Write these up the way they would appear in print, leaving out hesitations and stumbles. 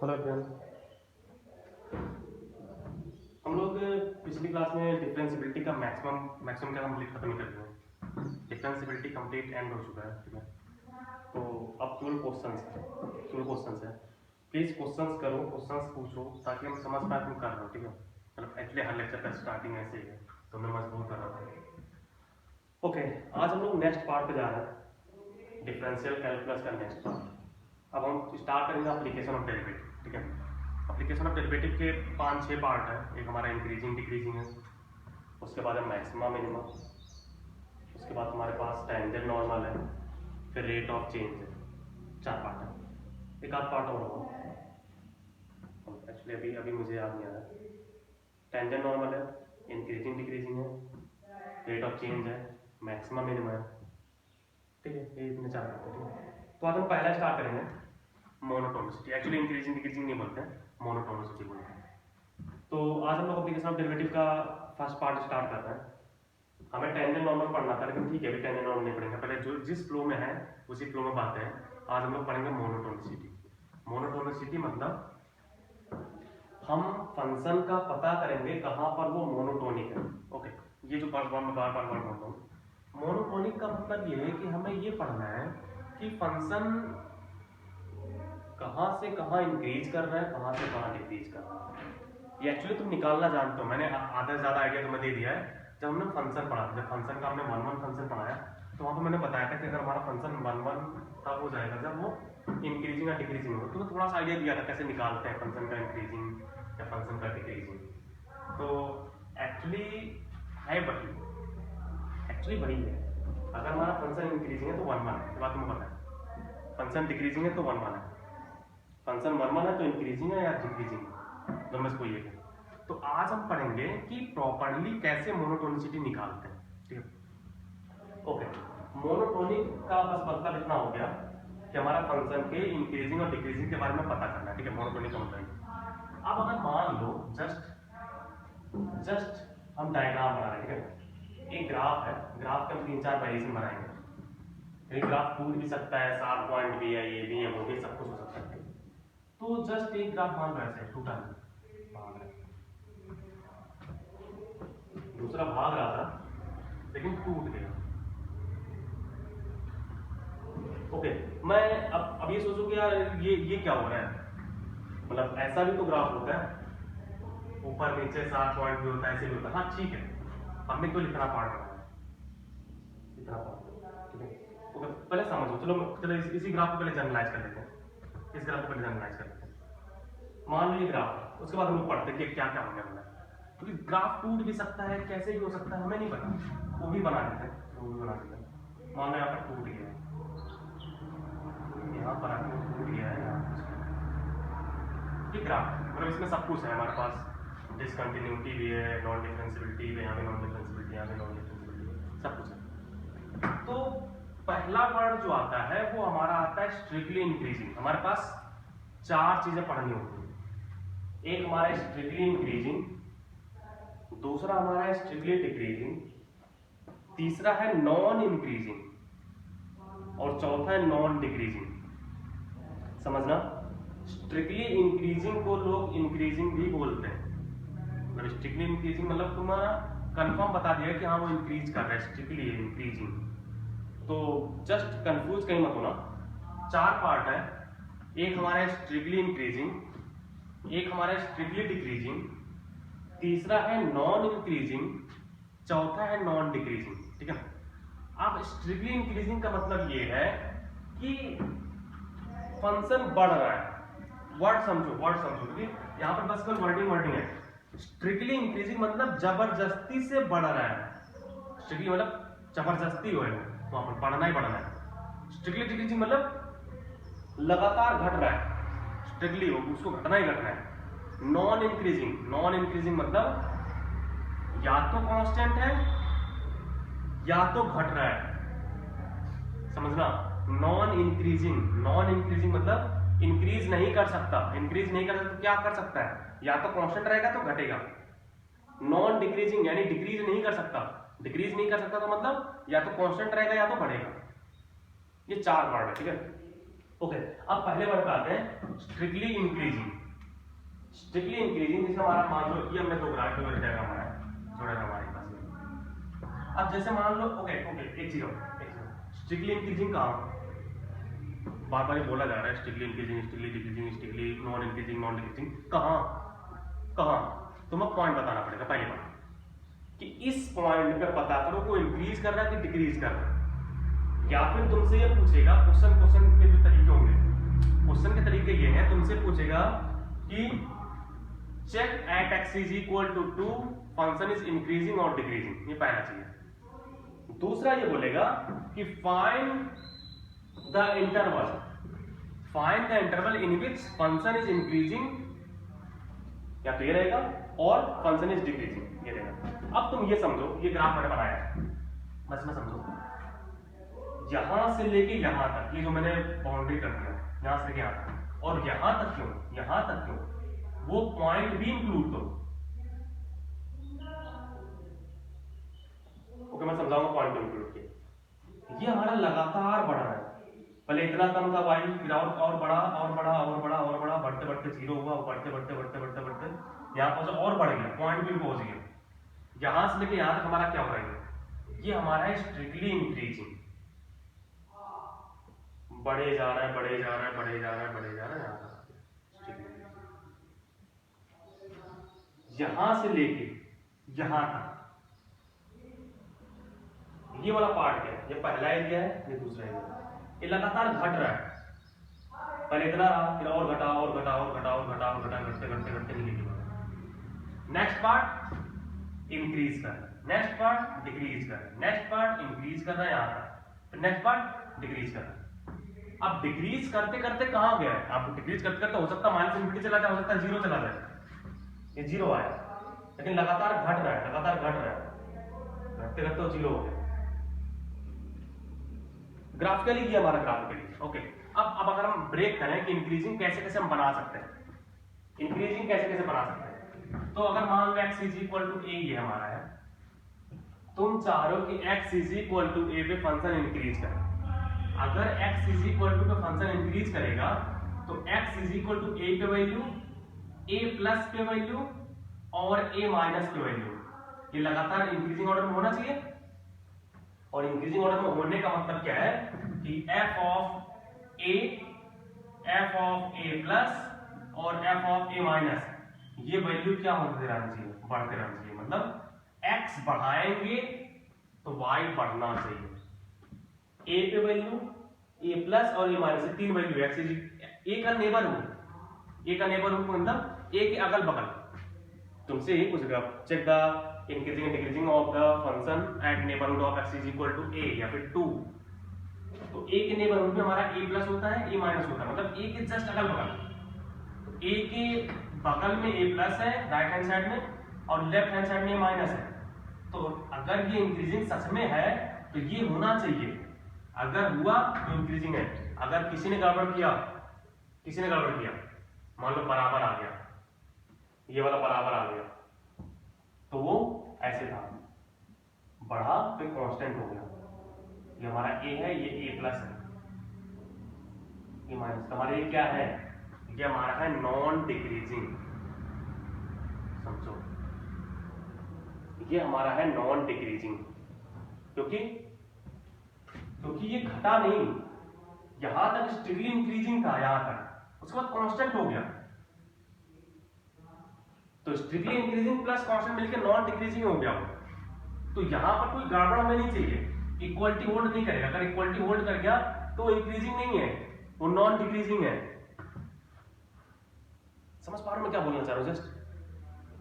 Hello everyone. हम लोग पिछली क्लास में डिफरेंशियबिलिटी का मैक्सिमम का कंप्लीट खत्म कर दिए हैं। डिफरेंशियबिलिटी कंप्लीट एंड हो चुका है, ठीक है। तो अब 12 क्वेश्चंस है। प्लीज क्वेश्चंस करो, क्वेश्चंस पूछो ताकि हम समझ पाए तुम कर रहे हो, ठीक है। मतलब एक्चुअली हर लेक्चर का स्टार्टिंग ऐसे ही है, तो मैं मजबूर कर रहा था। ओके, आज हम लोग नेक्स्ट पार्ट पे जा रहे हैं, डिफरेंशियल कैलकुलस का नेक्स्ट पार्ट। अब हम स्टार्ट करेंगे एप्लीकेशन ऑफ डेरिवेटिव, ठीक है। एप्लीकेशन ऑफ डेरिवेटिव के 5-6 पार्ट है। एक हमारा इंक्रीजिंग डिक्रीजिंग है, उसके बाद है मैक्सिमा मिनिमा, उसके बाद हमारे पास टेंजेंट नॉर्मल है, फिर रेट ऑफ चेंज है। 4 पार्ट है। एक आध पार्ट और होगा, एक्चुअली अभी अभी मुझे याद नहीं आ रहा। टेंजेंट नॉर्मल है, इंक्रीजिंग डिक्रीजिंग है, रेट ऑफ चेंज है, मैक्सिमा मिनिमा है, ठीक है। ये इतने 4 पार्ट है, ठीक है। तो आज हम पहला स्टार्ट करेंगे मोनोटोनिसिटी। एक्चुअली इंक्रीजिंग डिक्रीजिंग नहीं बोलते हैं, मोनोटोनिसिटी बोलते हैं। तो आज हम लोग एप्लीकेशन ऑफ डेरिवेटिव का फर्स्ट पार्ट स्टार्ट कर रहे हैं। हमें टेंजेंट नॉर्मल पढ़ना था, लेकिन ठीक है अभी टेंजेंट नॉर्मल नहीं पढ़ेंगे। पहले जो जिस फ्लो में है उसी फ्लो में बातें हैं। आज हम लोग पढ़ेंगे मोनोटोनिसिटी। मोनोटोनिसिटी मतलब हम फंक्शन का पता करेंगे कहाँ पर वो मोनोटोनिक है। ओके, ये जो बार बार बोल रहा हूँ, मोनोटोनिक का मतलब ये है कि हमें ये पढ़ना है कि फंक्शन कहाँ से कहाँ इंक्रीज कर रहा है, कहाँ से कहाँ डिक्रीज कर रहा है। ये एक्चुअली तुम निकालना जानते हो। मैंने आधा से ज़्यादा आइडिया तुम्हें दे दिया है। जब हमने फंक्शन पढ़ा, जब फंक्शन का हमने 1-1 फंक्शन पढ़ाया, तो वहाँ पर मैंने बताया था कि अगर हमारा फंक्शन 1-1 तब हो जाएगा जब वो इंक्रीजिंग या डिक्रीजिंग हो। तो थोड़ा सा आइडिया दिया था कैसे निकालते हैं फंक्शन का इंक्रीजिंग या फंक्शन का डिक्रीजिंग। तो एक्चुअली है वही है। अगर हमारा फंक्शन इंक्रीजिंग है तो 1-1 है, बात तुम्हें पता है। फंक्शन डिक्रीजिंग है तो 1-1 है। फंक्शन 1-1 है तो इंक्रीजिंग है या डिक्रीजिंग है, दोनों में से कोई एक है। तो आज हम पढ़ेंगे कि प्रॉपर्ली कैसे मोनोटोनिसिटी निकालते हैं, ठीक है। ओके, मोनोटोनिक का बस मतलब इतना हो गया कि हमारा फंक्शन के इंक्रीजिंग और डिक्रीजिंग के बारे में पता करना है, ठीक है। मोनोटोनिक का मतलब अब अगर मान लो जस्ट हम डायग्राम बना रहे हैं, ठीक है। एक ग्राफ है, ग्राफ के हम 3-4 वेरिएशन बनाएंगे। ये ग्राफ टूट भी सकता है, शार्प पॉइंट भी है, ये भी है, वो भी, सब कुछ हो सकता है। तो जस्ट एक ग्राफ मान लो ऐसे टूटा नहीं, दूसरा भाग रहा था लेकिन टूट गया। ओके, मैं अब ये सोचो कि यार ये क्या हो रहा है। मतलब ऐसा भी तो ग्राफ होता है, ऊपर नीचे 7 पॉइंट भी होता है, ऐसे भी होता है। हाँ ठीक है, हमने तो इतना पार्ट बनाया, इतना पार्ट, ठीक है। ओके, पहले समझो, चलो इसी ग्राफ को पहले जनरलाइज कर लेते हैं। इस ग्राफ को पहले जनरलाइज कर लेते हैं। मान लो ये ग्राफ है, उसके बाद हम लोग पढ़ते हैं कि क्या क्या हो गया हमने। क्योंकि ग्राफ टूट भी सकता है, कैसे भी हो सकता है, हमें नहीं पता। वो भी बना देते हैं, वो भी बना देते हैं। मान लो यहाँ पर टूट गया है, यहाँ पर आके टूट गया है, ये ग्राफ मतलब इसमें सब कुछ है हमारे पास। डिसकंटिन्यूटी भी है, नॉन डिफरेंशियबिलिटी भी, यहाँ पे नॉन डिफरेंशियबिलिटी, यहाँ पे नॉन डिफरेंशियबिलिटी, सब कुछ है। तो पहला वर्ड जो आता है वो हमारा आता है स्ट्रिक्टली इंक्रीजिंग। हमारे पास 4 चीजें पढ़नी होती है। एक हमारा स्ट्रिक्टली इंक्रीजिंग, दूसरा हमारा है स्ट्रिक्टली डिक्रीजिंग, तीसरा है नॉन इंक्रीजिंग और चौथा है नॉन डिक्रीजिंग। समझना, स्ट्रिक्टली इंक्रीजिंग को लोग इंक्रीजिंग भी बोलते हैं। मतलब स्ट्रिक्टली इंक्रीजिंग मतलब तुम्हारा कंफर्म बता दिया कि हाँ वो इंक्रीज कर रहा है, स्ट्रिक्टली इंक्रीजिंग। तो जस्ट कंफ्यूज कहीं मत होना। 4 पार्ट है, एक हमारा है स्ट्रिक्टली इंक्रीजिंग, एक हमारा है स्ट्रिक्टली डिक्रीजिंग, तीसरा है नॉन इंक्रीजिंग, चौथा है नॉन डिक्रीजिंग, ठीक है। अब स्ट्रिक्टली इंक्रीजिंग का मतलब ये है कि फंक्शन बढ़ रहा है। वर्ड समझो क्योंकि यहाँ पर बस केवल वर्डिंग है। स्ट्रिक्टली इंक्रीजिंग मतलब जबरदस्ती से बढ़ रहा है। स्ट्रिक्टली मतलब जबरदस्ती हो है, वहां पर बढ़ना ही बढ़ना है। स्ट्रिक्टली डिक्रीजिंग मतलब लगातार घट रहा है, स्ट्रिक्टली हो उसको घटना ही घटना है। नॉन इंक्रीजिंग मतलब या तो कांस्टेंट है या तो घट रहा है। समझना, नॉन इंक्रीजिंग मतलब इंक्रीज नहीं कर सकता। तो क्या कर सकता है, या तो कांस्टेंट रहेगा तो घटेगा। नॉन डिक्रीजिंग यानी डिक्रीज नहीं कर सकता तो मतलब या तो कांस्टेंट रहेगा या तो बढ़ेगा। ये 4 वर्ड है, ठीक है। ओके, अब पहले वर्ड पे आते हैं, स्ट्रिक्टली इंक्रीजिंग। स्ट्रिक्टली इंक्रीजिंग जैसे हमारा मान लो ये हमने दो ग्राफ डायग्राम बनाया जोड़ा है हमारे पास में। अब जैसे मान लो ओके एक चीज स्ट्रिक्टली इंक्रीजिंग कहाँ, बार बार बोला जा रहा है strictly increasing, strictly decreasing, strictly non increasing, non decreasing, कहाँ कहाँ, तुम्हें पॉइंट बताना पड़ेगा पहली बार कि इस पॉइंट पे पता करो वो इंक्रीज कर रहा है कि डिक्रीज कर रहा है। या फिर तुमसे ये पूछेगा क्वेश्चन के जो तरीके होंगे, क्वेश्चन के तरीके ये हैं, तुमसे पूछेगा कि check at x is equal to 2 function is increasing और डिक्रीजिंग, ये पहला चीज। दूसरा ये बोलेगा कि find the interval, find the interval in which function is increasing, या तो ये रहेगा, और फंक्शन इज डिक्रीजिंग, ये रहेगा। अब तुम ये समझो, ये ग्राफ मैंने बनाया है, बस में समझो, यहां से लेके यहां तक, ये जो मैंने बाउंड्री कर दिया, यहां से लेके यहां तक, और यहां तक क्यों, यहां तक क्यों, वो पॉइंट भी इंक्लूड करो। ओके, मैं समझाऊंगा पॉइंट इंक्लूड के। ये हमारा लगातार बढ़ रहा है, पहले इतना कम था वाई, फिर और बढ़ा और बढ़ा और बढ़ा और बढ़ा, बढ़ते बढ़ते जीरो हुआ, बढ़ते बढ़ते बढ़ते बढ़ते बढ़ते यहाँ पहुंचा और बढ़ गया, पॉइंट भी पहुंच गया। यहां से लेके यहां तक हमारा क्या हो रहा है, ये हमारा है स्ट्रिक्टली इंक्रीजिंग, बढ़े जा रहा है बढ़े जा रहा है बढ़े जा रहा है बढ़े जा रहा है, यहां से लेके यहां तक ये वाला पार्ट क्या है, ये पहला एरिया है, ये दूसरा एरिया है, ये लगातार घट रहा है, पहले इतना रहा, फिर और घटा और घटा और घटा और घटा और घटा, घटते घटते घटते नीचे गिरा। नेक्स्ट पार्ट इंक्रीज कर, नेक्स्ट पार्ट डिक्रीज कर, नेक्स्ट पार्ट इंक्रीज कर रहा है यहाँ तक, फिर नेक्स्ट पार्ट डिक्रीज कर रहा है। अब डिक्रीज करते करते कहां गया है, आप डिक्रीज करते करते हो सकता है माइनस इंफिनिटी चला जाए, हो सकता है जीरो चला जाए, ये जीरो आया, लेकिन लगातार घट रहा है, लगातार घट रहा है, घटते घटते जीरो हो गया। ग्राफिकली ये हमारा ग्राफिकली ओके। अब अगर हम ब्रेक करें कि इंक्रीजिंग कैसे कैसे हम बना सकते हैं, इंक्रीजिंग कैसे कैसे बना सकते हैं, तो अगर मान लो x is equal to a, ये हमारा है, तुम चाह रहे हो कि x is equal to a पे फंक्शन इंक्रीज करे। अगर x इज इक्वल टू पे फंक्शन इंक्रीज करेगा तो x is equal to a पे वैल्यू, a प्लस पे वैल्यू और a माइनस पे वैल्यू, ये लगातार इंक्रीजिंग ऑर्डर में होना चाहिए। और इंक्रीजिंग ऑर्डर में होने का मतलब क्या है कि f ऑफ a प्लस और f ऑफ a माइनस, ये वैल्यू क्या होते रहना चाहिए, बढ़ते रहना चाहिए। मतलब x बढ़ाएंगे तो y बढ़ना चाहिए। a पे वैल्यू, a प्लस और a माइनस, ये तीन वैल्यू x a का नेबरहुड, a का नेबरहुड मतलब a के अगल बगल। तुमसे यही पूछेगा check the increasing and decreasing of the function at neighbourhood of x is equal to a या फिर 2। तो a के नेबरहुड में हमारा a प्लस होता है, a माइनस होता है, मतलब a के जस्ट अगल बगल। तो a के बगल में a प्लस है राइट हैंड साइड में, और लेफ्ट हैंड साइड में a माइनस है। तो अगर ये इंक्रीजिंग सच में है तो ये होना चाहिए, अगर हुआ तो इंक्रीजिंग है। अगर किसी ने गड़बड़ किया, किसी ने गड़बड़ किया, मान लो बराबर आ गया, ये वाला बराबर आ गया, तो वो ऐसे था, बढ़ा फिर कांस्टेंट हो गया, ये हमारा a है, ये a प्लस है, ये माइनस, हमारे ये क्या है, ये हमारा है नॉन डिक्रीजिंग। समझो, ये हमारा है नॉन डिक्रीजिंग, क्योंकि ये घटा नहीं, यहां तक स्ट्रिक्टली इंक्रीजिंग था यहां तक, उसके बाद कांस्टेंट हो गया। तो स्ट्रिक्टली इंक्रीजिंग प्लस कांस्टेंट मिलकर नॉन डिक्रीजिंग हो गया। तो यहां पर कोई गड़बड़ हमें नहीं चाहिए, इक्वलिटी होल्ड नहीं करेगा। अगर इक्वलिटी होल्ड कर गया तो इंक्रीजिंग नहीं है, वो नॉन डिक्रीजिंग है। समझ पा रहे हो मैं क्या बोलना चाह रहा हूं? जस्ट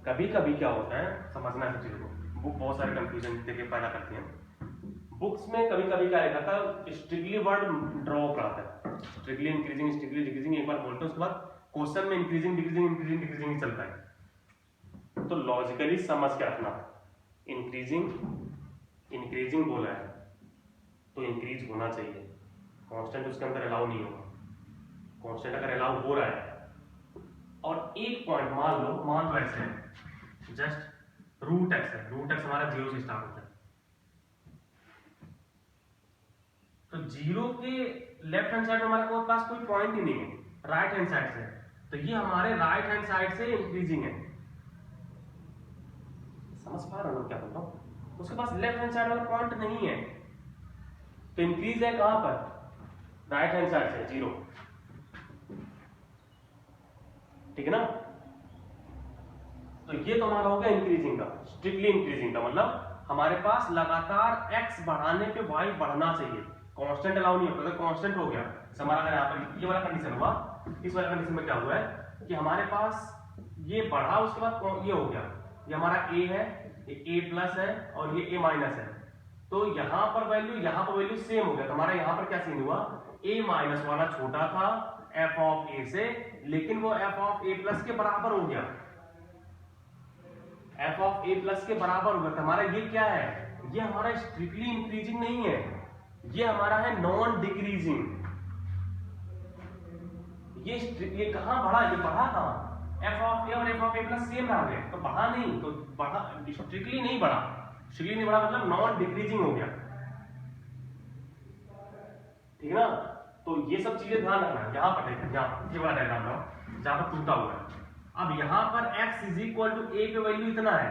कभी कभी क्या होता है, समझना है चीजों को, बुक बहुत सारे कंफ्यूजन देके पैदा करती है। बुक्स में कभी कभी क्या लिखा था, स्ट्रिक्टली वर्ड ड्रॉ कराता है, स्ट्रिक्टली इंक्रीजिंग स्ट्रिक्टली डिक्रीजिंग एक बार बोलते हैं, उसके बाद क्वेश्चन में इंक्रीजिंग डिक्रीजिंग इंक्रीजिंग डिक्रीजिंग ही चलता है। तो लॉजिकली समझ के रखना, इंक्रीजिंग बोला है तो इंक्रीज होना चाहिए, कांस्टेंट उसके अंदर अलाउ नहीं होगा। कांस्टेंट अगर अलाउ हो रहा है और एक पॉइंट मान लो एक्स है, जस्ट रूट एक्स है, रूट एक्स हमारा 0 से स्टार्ट होता है, तो 0 के लेफ्ट हैंड साइड में हमारे पास कोई पॉइंट ही नहीं है, राइट हैंड साइड से, तो ये हमारे राइट हैंड साइड से इंक्रीजिंग है। समझ पा रहे हो क्या बोल रहा हूं? उसके पास लेफ्ट हैंड साइड वाला पॉइंट नहीं है, तो इंक्रीज है कहां पर? राइट हैंड साइड से 0, ठीक है ना। तो ये तो हमारा हो गया इंक्रीजिंग का, स्ट्रिक्टली इंक्रीजिंग का मतलब हमारे पास लगातार x बढ़ाने पे y बढ़ना चाहिए, कांस्टेंट अलाउ नहीं होता। कांस्टेंट हो गया हमारा, अगर यहाँ पर ये वाला कंडीशन हुआ, इस वाला कंडीशन में क्या हुआ है कि हमारे पास ये बढ़ा, उसके बाद ये हो गया, ये हमारा a है, ये a प्लस है और ये a माइनस है, तो यहाँ पर वैल्यू यहाँ पर वैल्यू सेम हो गया। तो हमारा यहाँ पर क्या सीन हुआ, a माइनस वाला छोटा था f ऑफ a से, लेकिन वो f ऑफ a प्लस के बराबर हो गया, f ऑफ a प्लस के बराबर हो गया। तो हमारा ये क्या है, ये हमारा स्ट्रिक्टली इंक्रीजिंग नहीं है, ये हमारा है नॉन डिक्रीजिंग। ये कहां बढ़ा, ये बढ़ा कहां, f ऑफ a और f of a plus same रह गए, तो बढ़ा नहीं, तो बढ़ा स्ट्रिक्टली नहीं बढ़ा, स्ट्रिक्टली नहीं बढ़ा मतलब नॉन डिक्रीजिंग हो गया, ठीक है ना। तो ये सब चीजें ध्यान रखना। यहाँ पर देखिए, यहाँ ये वाला डायग्राम लो जहां पर टूटा हुआ है। अब यहाँ पर x is equal to a पे वैल्यू इतना है,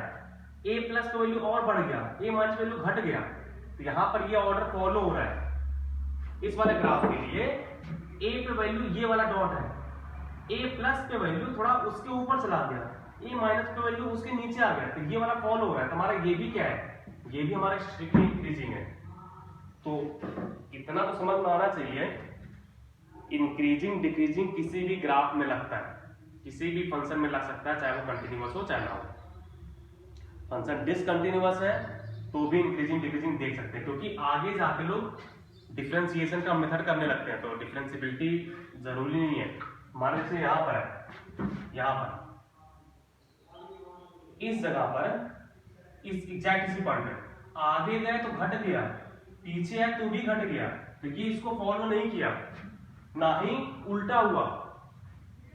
a प्लस पे वैल्यू और बढ़ गया, a माइनस वैल्यू घट गया, तो यहाँ पर ये ऑर्डर फॉलो हो रहा है। इस वाले ग्राफ के लिए a पे वैल्यू ये वाला डॉट है, a प्लस पे वैल्यू थोड़ा उसके ऊपर चला गया, a माइनस पे वैल्यू उसके नीचे आ गया, तो ये वाला फॉलो हो रहा है। तुम्हारा ये भी क्या है, ये भी हमारा स्ट्रिक्टली इंक्रीजिंग है। तो इतना तो समझ में आना चाहिए, इंक्रीजिंग डिक्रीजिंग किसी भी ग्राफ में लगता है, किसी भी फंक्शन में लग सकता है, चाहे वो कंटिन्यूअस हो चाहे ना हो। फंक्शन डिसकंटिन्यूअस है तो भी इंक्रीजिंग डिक्रीजिंग देख सकते हैं, क्योंकि आगे जाके लोग डिफरेंशिएशन का मेथड करने लगते हैं, तो डिफरेंशिएबिलिटी जरूरी नहीं है। मान लीजिए यहाँ पर है, यहाँ पर इस जगह पर इस एग्जैक्ट इसी पॉइंट पे आगे गए तो घट गया, पीछे है तो भी घट गया, देखिए इसको फॉलो नहीं किया, ना ही उल्टा हुआ,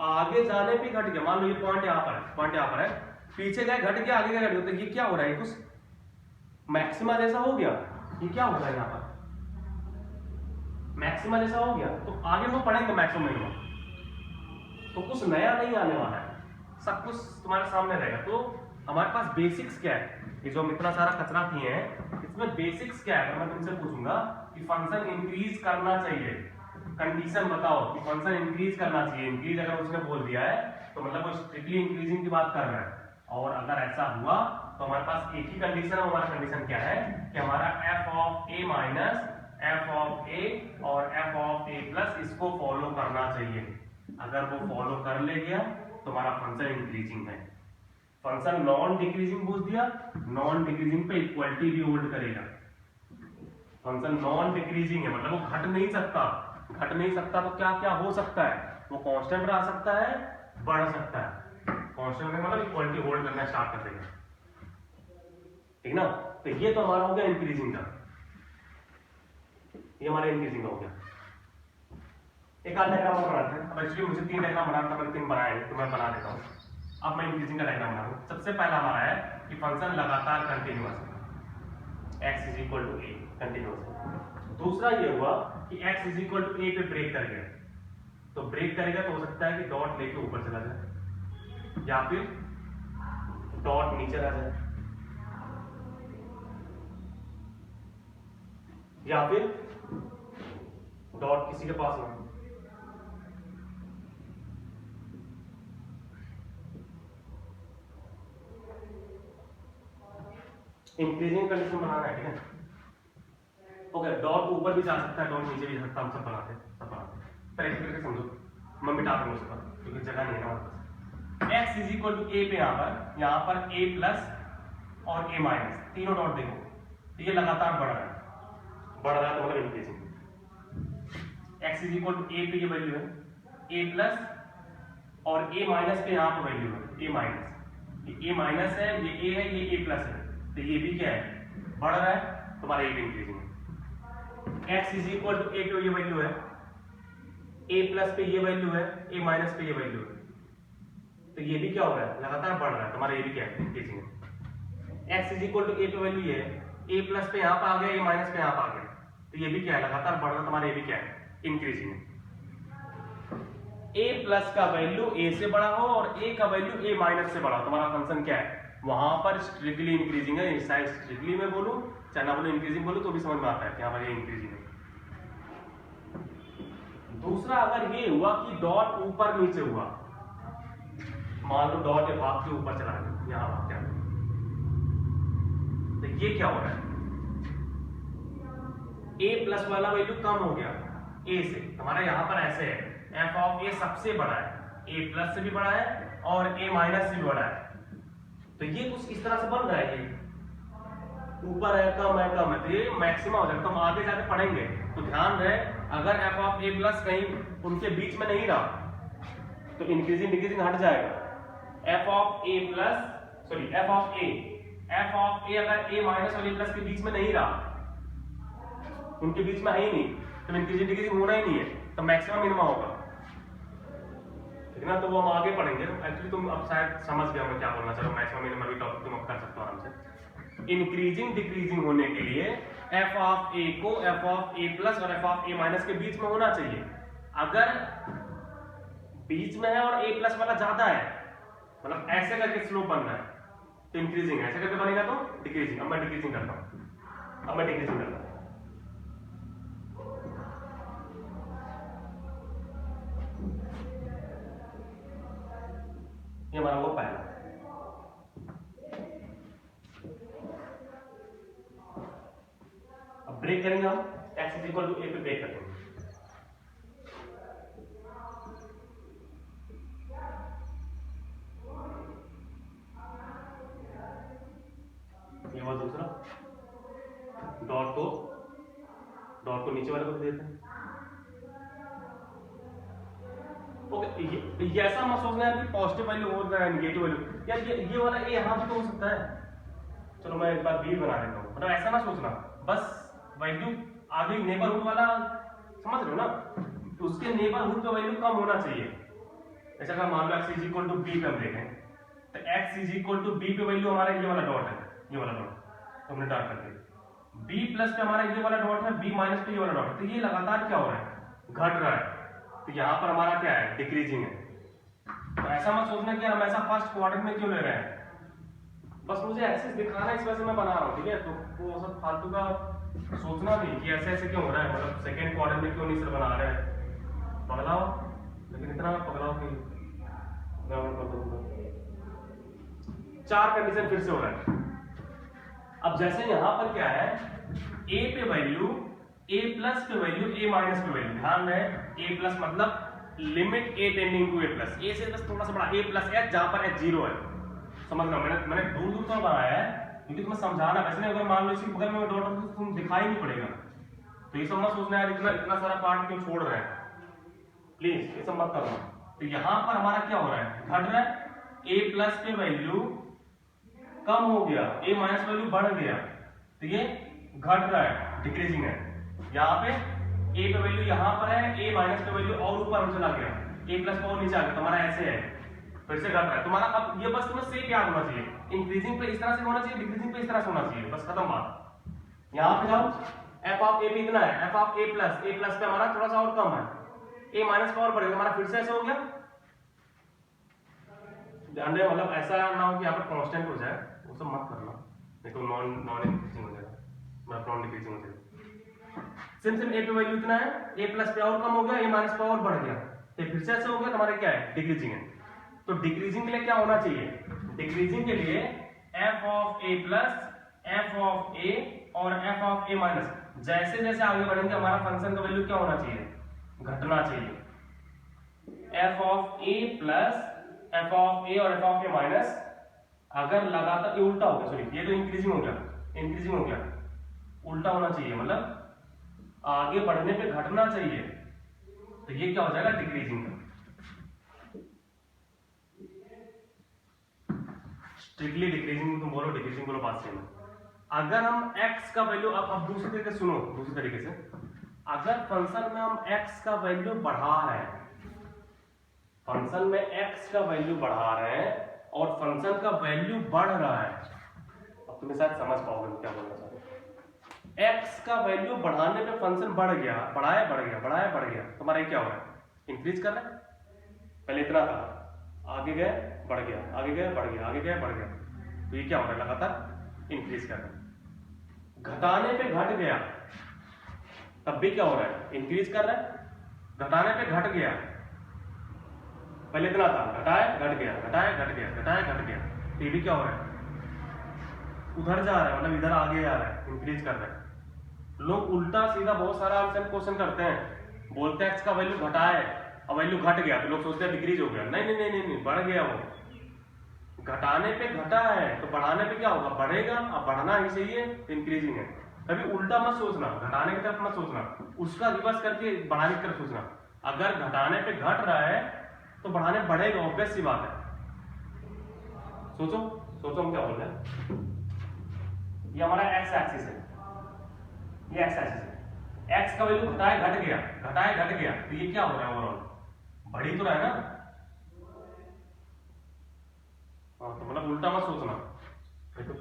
आगे जाने पे घट गया। मान लो ये पॉइंट यहाँ पर है, पॉइंट यहाँ पर है, पीछे गए घट गया, आगे गए घट गया, तो ये क्या हो रहा है, कुछ मैक्सिमा जैसा हो गया। ये क्या हो रहा है यहाँ पर, मैक्सिमा जैसा हो गया, तो आगे वो पढ़ेंगे मैक्सिमम मिनिमम, तो कुछ नया नहीं आने वाला है, सब कुछ तुम्हारे सामने रहेगा। तो हमारे पास बेसिक्स क्या है, ये जो हम इतना सारा कचरा किए हैं इसमें बेसिक्स क्या है, मैं तुमसे पूछूंगा कि फंक्शन इंक्रीज करना चाहिए, कंडीशन बताओ कि फंक्शन इंक्रीज करना चाहिए। इंक्रीज अगर उसने बोल दिया है तो मतलब वो स्ट्रिक्टली इंक्रीजिंग की बात कर रहा है, और अगर ऐसा हुआ तो हमारे पास एक ही कंडीशन है। हमारा कंडीशन क्या है कि हमारा f of a minus f of a और f ऑफ a प्लस इसको फॉलो करना चाहिए। अगर वो फॉलो कर ले गया तो हमारा फंक्शन इंक्रीजिंग है। फंक्शन नॉन डिक्रीजिंग पूछ दिया, नॉन डिक्रीजिंग पे इक्वलिटी भी होल्ड करेगा। फंक्शन नॉन डिक्रीजिंग है मतलब वो घट नहीं सकता, घट नहीं सकता तो क्या क्या हो सकता है, वो कांस्टेंट रह सकता है, बढ़ सकता है। कांस्टेंट में मतलब इक्वलिटी होल्ड करना स्टार्ट कर देगा, ठीक ना। तो ये तो हमारा हो गया इंक्रीजिंग का, ये हमारा इंक्रीजिंग का हो गया। एक आध डायग्राम और बनाते हैं। अब एक्चुअली मुझे 3 डायग्राम बनाना था, मैंने 3 बनाए तो मैं बना देता हूँ। अब मैं इंक्रीजिंग का डायग्राम बना रहा हूँ। सबसे पहला हमारा है कि फंक्शन लगातार कंटिन्यूअस है, x is equal to a continuous है। दूसरा ये हुआ कि x is equal to a पे ब्रेक कर गया, तो ब्रेक करेगा तो हो सकता है कि डॉट लेके ऊपर चला जाए या फिर डॉट नीचे रह जाए या फिर डॉट किसी के पास ना। इंक्रीजिंग कंडीशन बनाना है, ठीक है। ओके, डॉट ऊपर भी जा सकता है, डॉट नीचे भी जा सकता है, हम सब बनाते हैं। पर एक करके समझो, मैं मिटा दूंगा उसके बाद क्योंकि जगह नहीं है हमारे पास। x is equal to a पे यहाँ पर a प्लस और a माइनस तीनों डॉट देखो, तो ये लगातार बढ़ रहा है तो मतलब increasing. x is equal to a पे ये वैल्यू है, a प्लस और a माइनस पे यहाँ पर वैल्यू है a माइनस, ये a माइनस है, ये a है, ये a प्लस है, तो ये भी क्या है, बढ़ रहा है, तुम्हारा ये भी इंक्रीजिंग है। x is equal to a पे ये वैल्यू है, a प्लस पे ये वैल्यू है, a माइनस पे ये वैल्यू है, तो ये भी क्या हो रहा है, लगातार बढ़ रहा है, तुम्हारा ये भी क्या है, इंक्रीजिंग है। x is equal to a पे वैल्यू ये है, a प्लस पे यहाँ पर आ गया, a माइनस पे यहाँ पर आ गया, तो ये भी क्या है, लगातार बढ़ रहा, तुम्हारा ये भी क्या है, इंक्रीजिंग है। a प्लस का वैल्यू a से बड़ा हो और a का वैल्यू a माइनस से बड़ा हो, तुम्हारा फंक्शन क्या है, वहां पर स्ट्रिक्टली इंक्रीजिंग है। शायद स्ट्रिक्टली में बोलूं चाहे ना बोलूं, इंक्रीजिंग बोलूं तो भी समझ में आता है कि यहाँ पर ये इंक्रीजिंग है। दूसरा, अगर ये हुआ कि डॉट ऊपर नीचे हुआ, मान लो डॉट ये भाग के ऊपर चला गया, यहां भाग गया, तो ये क्या हो रहा है, a प्लस वाला वैल्यू कम हो गया a से, तुम्हारा यहां पर ऐसे है f ऑफ a सबसे बड़ा है, a प्लस से भी बड़ा है और a माइनस से भी बड़ा है, तो ये कुछ इस तरह से बन रहा है, ये ऊपर है कम है कम है, तो ये मैक्सिमम हो जाएगा। तो हम आगे जाके पढ़ेंगे तो ध्यान रहे, अगर f ऑफ a प्लस कहीं उनके बीच में नहीं रहा तो इंक्रीजिंग डिक्रीजिंग हट जाएगा। f of a plus sorry f of a अगर a माइनस और a प्लस के बीच में नहीं रहा, उनके बीच में है ही नहीं, तो इंक्रीजिंग डिक्रीजिंग होना ही नहीं है, तो मैक्सिमम मिनिमम होगा, ठीक है ना। तो वो हम आगे पढ़ेंगे। एक्चुअली तुम अब शायद समझ गए मैं क्या बोलना चाह रहा हूँ, मैक्सिमम मिनिमम भी टॉपिक तुम कर सकते हो आराम से। इंक्रीजिंग डिक्रीजिंग होने के लिए f ऑफ a को f ऑफ a प्लस और f ऑफ a माइनस के बीच में होना चाहिए। अगर बीच में है और a प्लस वाला ज्यादा है, मतलब ऐसे करके स्लोप बन रहा है, तो इंक्रीजिंग है, ऐसे करके बनेगा तो डिक्रीजिंग। अब मैं डिक्रीजिंग करता हूं, अब मैं डिक्रीजिंग करता हूं। ये हमारा वो पहला, अब ब्रेक करेंगे हम, x is equal to a पे ब्रेक करेंगे। ये हुआ दूसरा, डॉट को नीचे वाले को देते हैं। ओके, ये ऐसा मत सोचना है कि पॉजिटिव वैल्यू हो रहा है नेगेटिव वैल्यू, यार ये वाला ए यहां भी तो हो सकता है, चलो मैं एक बार बी बना देता हूं, मतलब ऐसा ना सोचना, बस वैल्यू आगे नेबरहुड वाला समझ रहे हो ना, तो उसके नेबरहुड का वैल्यू कम होना चाहिए। ऐसा अगर मान लो x is equal to b पे हम देखें, तो x is equal to b पे वैल्यू हमारा ये वाला डॉट है, ये वाला डॉट हमने डाल कर दिया, b प्लस पे हमारा ये वाला डॉट है, b माइनस पे ये वाला डॉट है, तो ये लगातार क्या हो रहा है, घट रहा है, तो यहाँ पर हमारा क्या है, डिक्रीजिंग है। तो ऐसा मत सोचना कि हम ऐसा फर्स्ट क्वाड्रेंट में क्यों ले रहे हैं, बस मुझे एक्सिस दिखाना है इस वजह से मैं बना रहा हूँ, ठीक है। तो वो सब फालतू का सोचना नहीं कि ऐसे ऐसे क्यों हो रहा है, मतलब सेकंड क्वाड्रेंट में क्यों नहीं सर बना रहे हैं, पगलाओ, लेकिन इतना पगलाओ कि मैं कर दूंगा। 4 कंडीशन फिर से हो रहा है। अब जैसे यहाँ पर क्या है, a पे वैल्यू a प्लस पे वैल्यू a माइनस पे वैल्यू, ध्यान रहे a प्लस मतलब limit a tending to a plus, a से बस थोड़ा सा बड़ा a प्लस h, जहां पर h 0 है, समझ लो मैंने दूर दूर तक बनाया है क्योंकि तुम्हें समझाना, वैसे नहीं अगर मान लो इसी बगल में डॉट तो तुम दिखाई नहीं पड़ेगा, तो ये सब मत सोचना यार इतना सारा पार्ट क्यों छोड़ रहे हैं, प्लीज ये सब मत करना। तो यहाँ पर हमारा क्या हो रहा है, घट रहा है, a प्लस पे वैल्यू कम हो गया, a माइनस वैल्यू बढ़ गया, तो ये घट रहा है, डिक्रीजिंग है। यहाँ पे a पे वैल्यू यहाँ पर है, a माइनस पे वैल्यू और ऊपर चला गया, a प्लस पे और नीचे आ गया, तुम्हारा ऐसे है, फिर से घट रहा है तुम्हारा। अब ये बस तुम्हें सेम याद होना चाहिए, इंक्रीजिंग पे इस तरह से होना चाहिए, डिक्रीजिंग पे इस तरह से होना चाहिए, बस खत्म बात। यहाँ पे जाओ, f ऑफ a पे इतना है, f ऑफ a प्लस पे हमारा थोड़ा सा और कम है, a माइनस पे और बढ़ेगा, हमारा फिर से ऐसे हो गया। ध्यान रहे, मतलब ऐसा ना हो कि यहाँ पर कांस्टेंट हो जाए, वो सब मत करना, नहीं तो नॉन इंक्रीजिंग हो जाएगा, मतलब नॉन डिक्रीजिंग हो जाएगा। सिम a पे वैल्यू इतना है, a प्लस पे और कम हो गया, a माइनस पे और बढ़ गया, तो फिर से ऐसे हो गया, तुम्हारा क्या है, डिक्रीजिंग है। तो डिक्रीजिंग के लिए क्या होना चाहिए, डिक्रीजिंग के लिए f of a plus, f of a और f ऑफ a माइनस, जैसे जैसे आगे बढ़ेंगे हमारा फंक्शन का वैल्यू क्या होना चाहिए, घटना चाहिए। f of a plus, f of a और f ऑफ a माइनस अगर लगातार, ये उल्टा हो गया, सॉरी ये तो इंक्रीजिंग हो गया, इंक्रीजिंग हो गया, उल्टा होना चाहिए, मतलब आगे बढ़ने पे घटना चाहिए, तो ये क्या हो जाएगा, डिक्रीजिंग का। स्ट्रिक्टली डिक्रीजिंग तुम बोलो, डिक्रीजिंग बोलो, बात सेम है। अगर हम x का वैल्यू, अब दूसरे तरीके से सुनो, दूसरे तरीके से, अगर फंक्शन में हम x का वैल्यू बढ़ा रहे हैं, फंक्शन में x का वैल्यू बढ़ा रहे हैं और फंक्शन का वैल्यू बढ़ रहा है, अब तुम्हें शायद समझ पाओगे क्या बोलना चाहते हो। x का वैल्यू बढ़ाने पे फंक्शन बढ़ गया, बढ़ाया बढ़ गया, बढ़ाया बढ़ गया, तो हमारा ये क्या हो रहा है? इंक्रीज कर रहा है। पहले इतना था, आगे गए बढ़ गया, आगे गए बढ़ गया, आगे गए बढ़ गया, तो ये क्या हो रहा है? लगातार इंक्रीज कर रहा है। घटाने पे घट गया, तब भी क्या हो रहा है? इंक्रीज कर रहा है। घटाने पे घट गया, पहले इतना था, घटाया घट गया, घटाया घट गया, घटाया घट गया, तो ये भी क्या हो रहा है? उधर जा रहा है, मतलब इधर आगे जा रहा है, इंक्रीज कर रहा है। लोग उल्टा सीधा बहुत सारा आंसर क्वेश्चन करते हैं, बोलते हैं एक्स का वैल्यू घटा है और वैल्यू घट गया, तो लोग सोचते हैं डिक्रीज हो गया। नहीं नहीं नहीं नहीं, बढ़ गया। वो घटाने पे घटा है, तो बढ़ाने पे क्या होगा? बढ़ेगा। अब बढ़ना ही चाहिए, इंक्रीजिंग है। कभी उल्टा मत सोचना, घटाने की तरफ मत सोचना, उसका रिवर्स करके बढ़ाने की तरफ सोचना। अगर घटाने पे घट रहा है तो बढ़ाने बढ़ेगा, ऑब्वियस सी बात है। सोचो सोचो हम क्या बोल रहे हैं। ये हमारा एक्स एक्सिस है, ये एक्स एक्सिस है। एक्स का वैल्यू घटाया घट गया, घटाया घट गया, तो ये क्या हो रहा है? ओवरऑल बढ़ी तो रहा है ना। हाँ, तो मतलब उल्टा मत सोचना, तो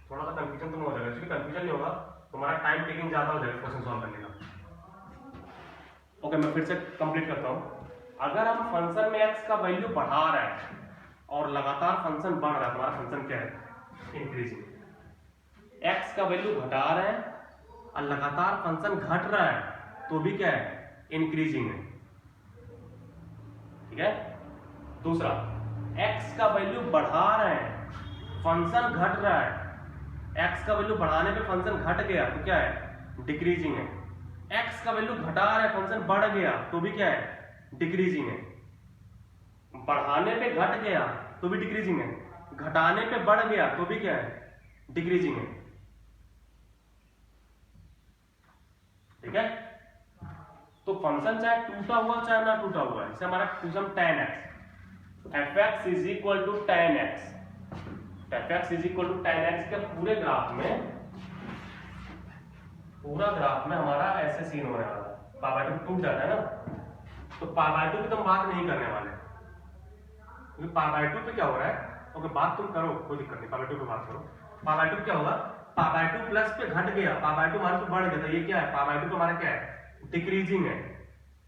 थोड़ा सा कंफ्यूजन तो हो जाएगा। एक्चुअली कंफ्यूजन नहीं होगा, तुम्हारा टाइम टेकिंग ज्यादा हो जाएगा क्वेश्चन सॉल्व करने का। ओके, मैं फिर से कंप्लीट करता हूं। अगर हम फंक्शन में एक्स का वैल्यू बढ़ा रहे हैं और लगातार फंक्शन बढ़ रहा है, हमारा फंक्शन क्या है? इंक्रीजिंग। एक्स का वैल्यू घटा रहे हैं और लगातार फंक्शन घट रहा है, तो भी क्या है? इंक्रीजिंग है। ठीक है। दूसरा, एक्स का वैल्यू बढ़ा रहे हैं, फंक्शन घट रहा है, एक्स का वैल्यू बढ़ाने पे फंक्शन घट गया, तो क्या है? डिक्रीजिंग है। एक्स का वैल्यू घटा रहे हैं, फंक्शन बढ़ गया, तो भी क्या है? डिक्रीजिंग है। बढ़ाने पे घट गया तो भी डिक्रीजिंग है, घटाने पे बढ़ गया तो भी क्या है? डिक्रीजिंग है। ठीक है। तो फंक्शन चाहे टूटा हुआ चाहे ना टूटा हुआ है, जैसे हमारा question tan x, fx is equal to tan x, fx is equal to tan x के पूरे ग्राफ में, पूरा ग्राफ में हमारा ऐसे सीन होने वाला है। पाई बाय 2 टूट जाता है ना, तो पाई बाय 2 की तुम बात नहीं करने वाले, क्योंकि पाई बाय 2 पे क्या हो रहा है? ओके, बात तुम करो, कोई दिक्कत नहीं, पाई बाय 2 पे बात करो। पाई बाय 2 क्या होगा? पाई बाय 2 प्लस पे घट गया, पाई बाय 2 मान तो बढ़ गया, तो ये क्या है? पाई बाय 2 पे हमारा क्या है? डिक्रीजिंग है।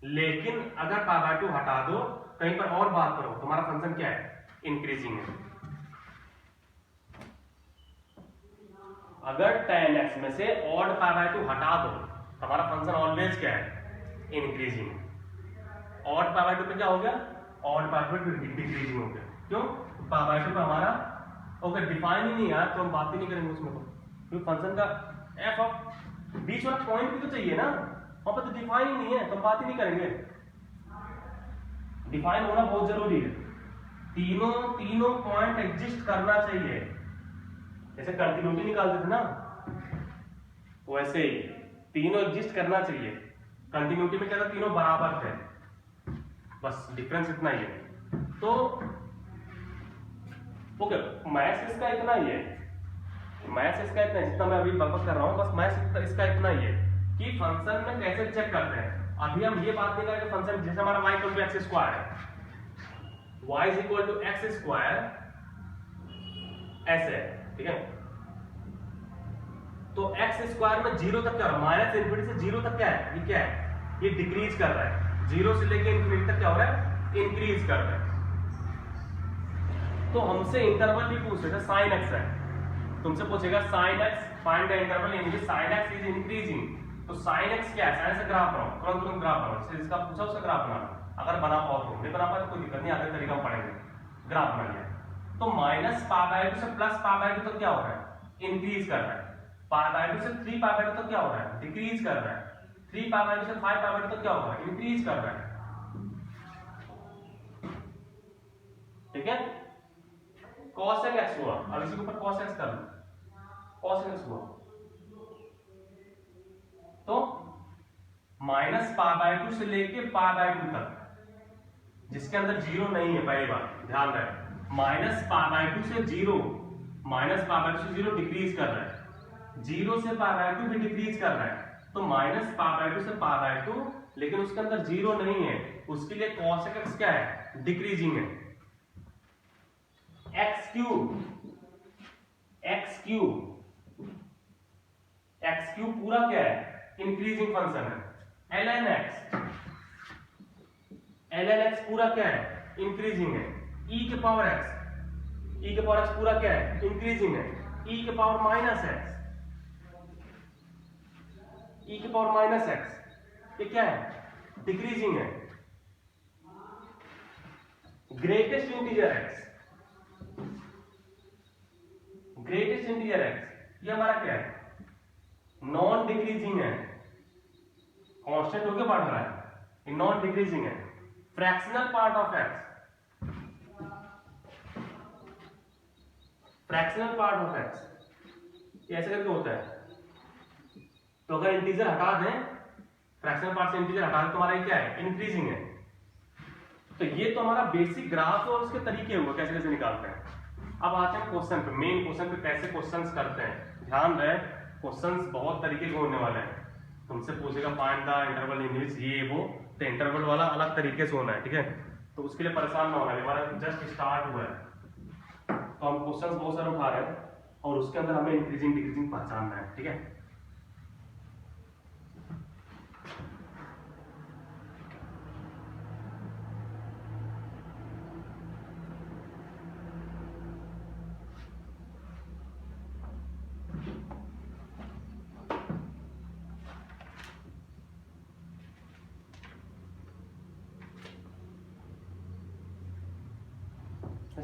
लेकिन अगर पाई बाय 2 हटा दो, कहीं पर और बात करो, तुम्हारा फंक्शन क्या है? इंक्रीजिंग है। अगर tan x में से ऑड पाई बाय 2 हटा दो, हमारा फंक्शन ऑलवेज क्या है? इंक्रीजिंग। ऑड पाई बाय 2 पे क्या हो गया? ऑड पाई बाय 2 डिक्रीजिंग हो गया। क्यों? पाई बाय 2 पे हमारा ओके डिफाइन ही नहीं है, तो हम बात ही नहीं करेंगे उसमें, तो क्योंकि फंक्शन का एफ ऑफ बीच वाला पॉइंट भी तो चाहिए ना, वहां पर तो डिफाइन ही नहीं है, तो हम बात ही नहीं करेंगे। डिफाइन होना बहुत जरूरी है, तीनों पॉइंट एग्जिस्ट करना चाहिए। जैसे कंटिन्यूटी निकालते थे ना, वैसे ही तीनों एग्जिस्ट करना चाहिए। कंटिन्यूटी में क्या था? तीनों बराबर थे, बस डिफरेंस इतना ही है। तो ओके, मैथ्स इसका इतना ही है, मैथ्स इसका इतना जितना मैं अभी बकवास कर रहा हूं, बस मैथ्स इसका इतना ही है कि फंक्शन में कैसे चेक करते हैं। अभी हम ये बात नहीं करेंगे फंक्शन, जैसे हमारा y equal to x square है, y is equal to x square ऐसे है, ठीक है। तो एक्स स्क्वायर में 0 तक क्या हो रहा है? माइनस इन्फिनिटी से 0 तक क्या है? ये क्या है? ये डिक्रीज कर रहा है। 0 से लेके इन्फिनिटी तक क्या हो रहा है? इंक्रीज कर रहा है। तो हमसे इंटरवल भी पूछ रहे थे, साइन एक्स है, तुमसे पूछेगा sine x find the interval in which sine x is increasing. तो साइन एक्स क्या है? साइन से ग्राफ बनाओ, तुरंत ग्राफ बनाओ, जैसे जिसका पूछा उसका ग्राफ बनाना। अगर बना पाओ तो, नहीं बना पाए तो कोई दिक्कत नहीं, आगे तरीका हम पढ़ेंगे। ग्राफ बना लिया तो माइनस पाई बाय 2 से प्लस पाई बाय 2 तक क्या हो रहा है? इंक्रीज कर रहा है। पाई बाय 2 से 3 पाई बाय 2 तक क्या हो रहा है? डिक्रीज कर रहा है। 3 पाई बाय 2 से 5 पाई बाय 2 तक क्या होगा? इंक्रीज कर रहा है। ठीक है। cos x हुआ, अब इसी के ऊपर cos x कर लो, cos x हुआ तो माइनस पाई बाय 2 से लेके पाई बाय 2 तक, जिसके अंदर 0 नहीं है, पहली बार ध्यान रहे, माइनस पाई बाय 2 से 0, माइनस पाई बाय 2 से 0 डिक्रीज कर रहा है, 0 से पाई बाय 2 भी डिक्रीज कर रहा है, तो माइनस पाई बाय 2 से पाई बाय 2, लेकिन उसके अंदर 0 नहीं है, उसके लिए cos x क्या है? डिक्रीजिंग है। x क्यूब एक्स क्यूब पूरा क्या है, इंक्रीजिंग फंक्शन है, ln x पूरा क्या है, इंक्रीजिंग है, e के पावर x पूरा क्या है, इंक्रीजिंग है, e के पावर माइनस x ये क्या है, डिक्रीजिंग है, ग्रेटेस्ट इंटीजर x ये हमारा क्या है, नॉन डिक्रीजिंग है, कांस्टेंट होके बढ़ रहा है, ये नॉन डिक्रीजिंग है, फ्रैक्शनल पार्ट ऑफ x ये ऐसे करके होता है। तो अगर इंटीजर हटा दें, फ्रैक्शनल पार्ट से इंटीजर हटा दें तो हमारा ये क्या है, इंक्रीजिंग है। तो ये तो हमारा बेसिक ग्राफ और उसके तरीके हुए कैसे कैसे निकालते हैं। अब आते हैं क्वेश्चन पे, मेन क्वेश्चन पे कैसे क्वेश्चंस करते हैं। ध्यान रहे क्वेश्चंस बहुत तरीके के होने वाले हैं। तुमसे पूछेगा फाइंड द इंटरवल इन विच ये वो, तो इंटरवल वाला अलग तरीके से होना है, ठीक है। तो उसके लिए परेशान ना होना, हमारा जस्ट स्टार्ट हुआ है तो हम क्वेश्चंस बहुत सारे उठा रहे हैं और उसके अंदर हमें इंक्रीजिंग डिक्रीजिंग पहचानना है, ठीक है।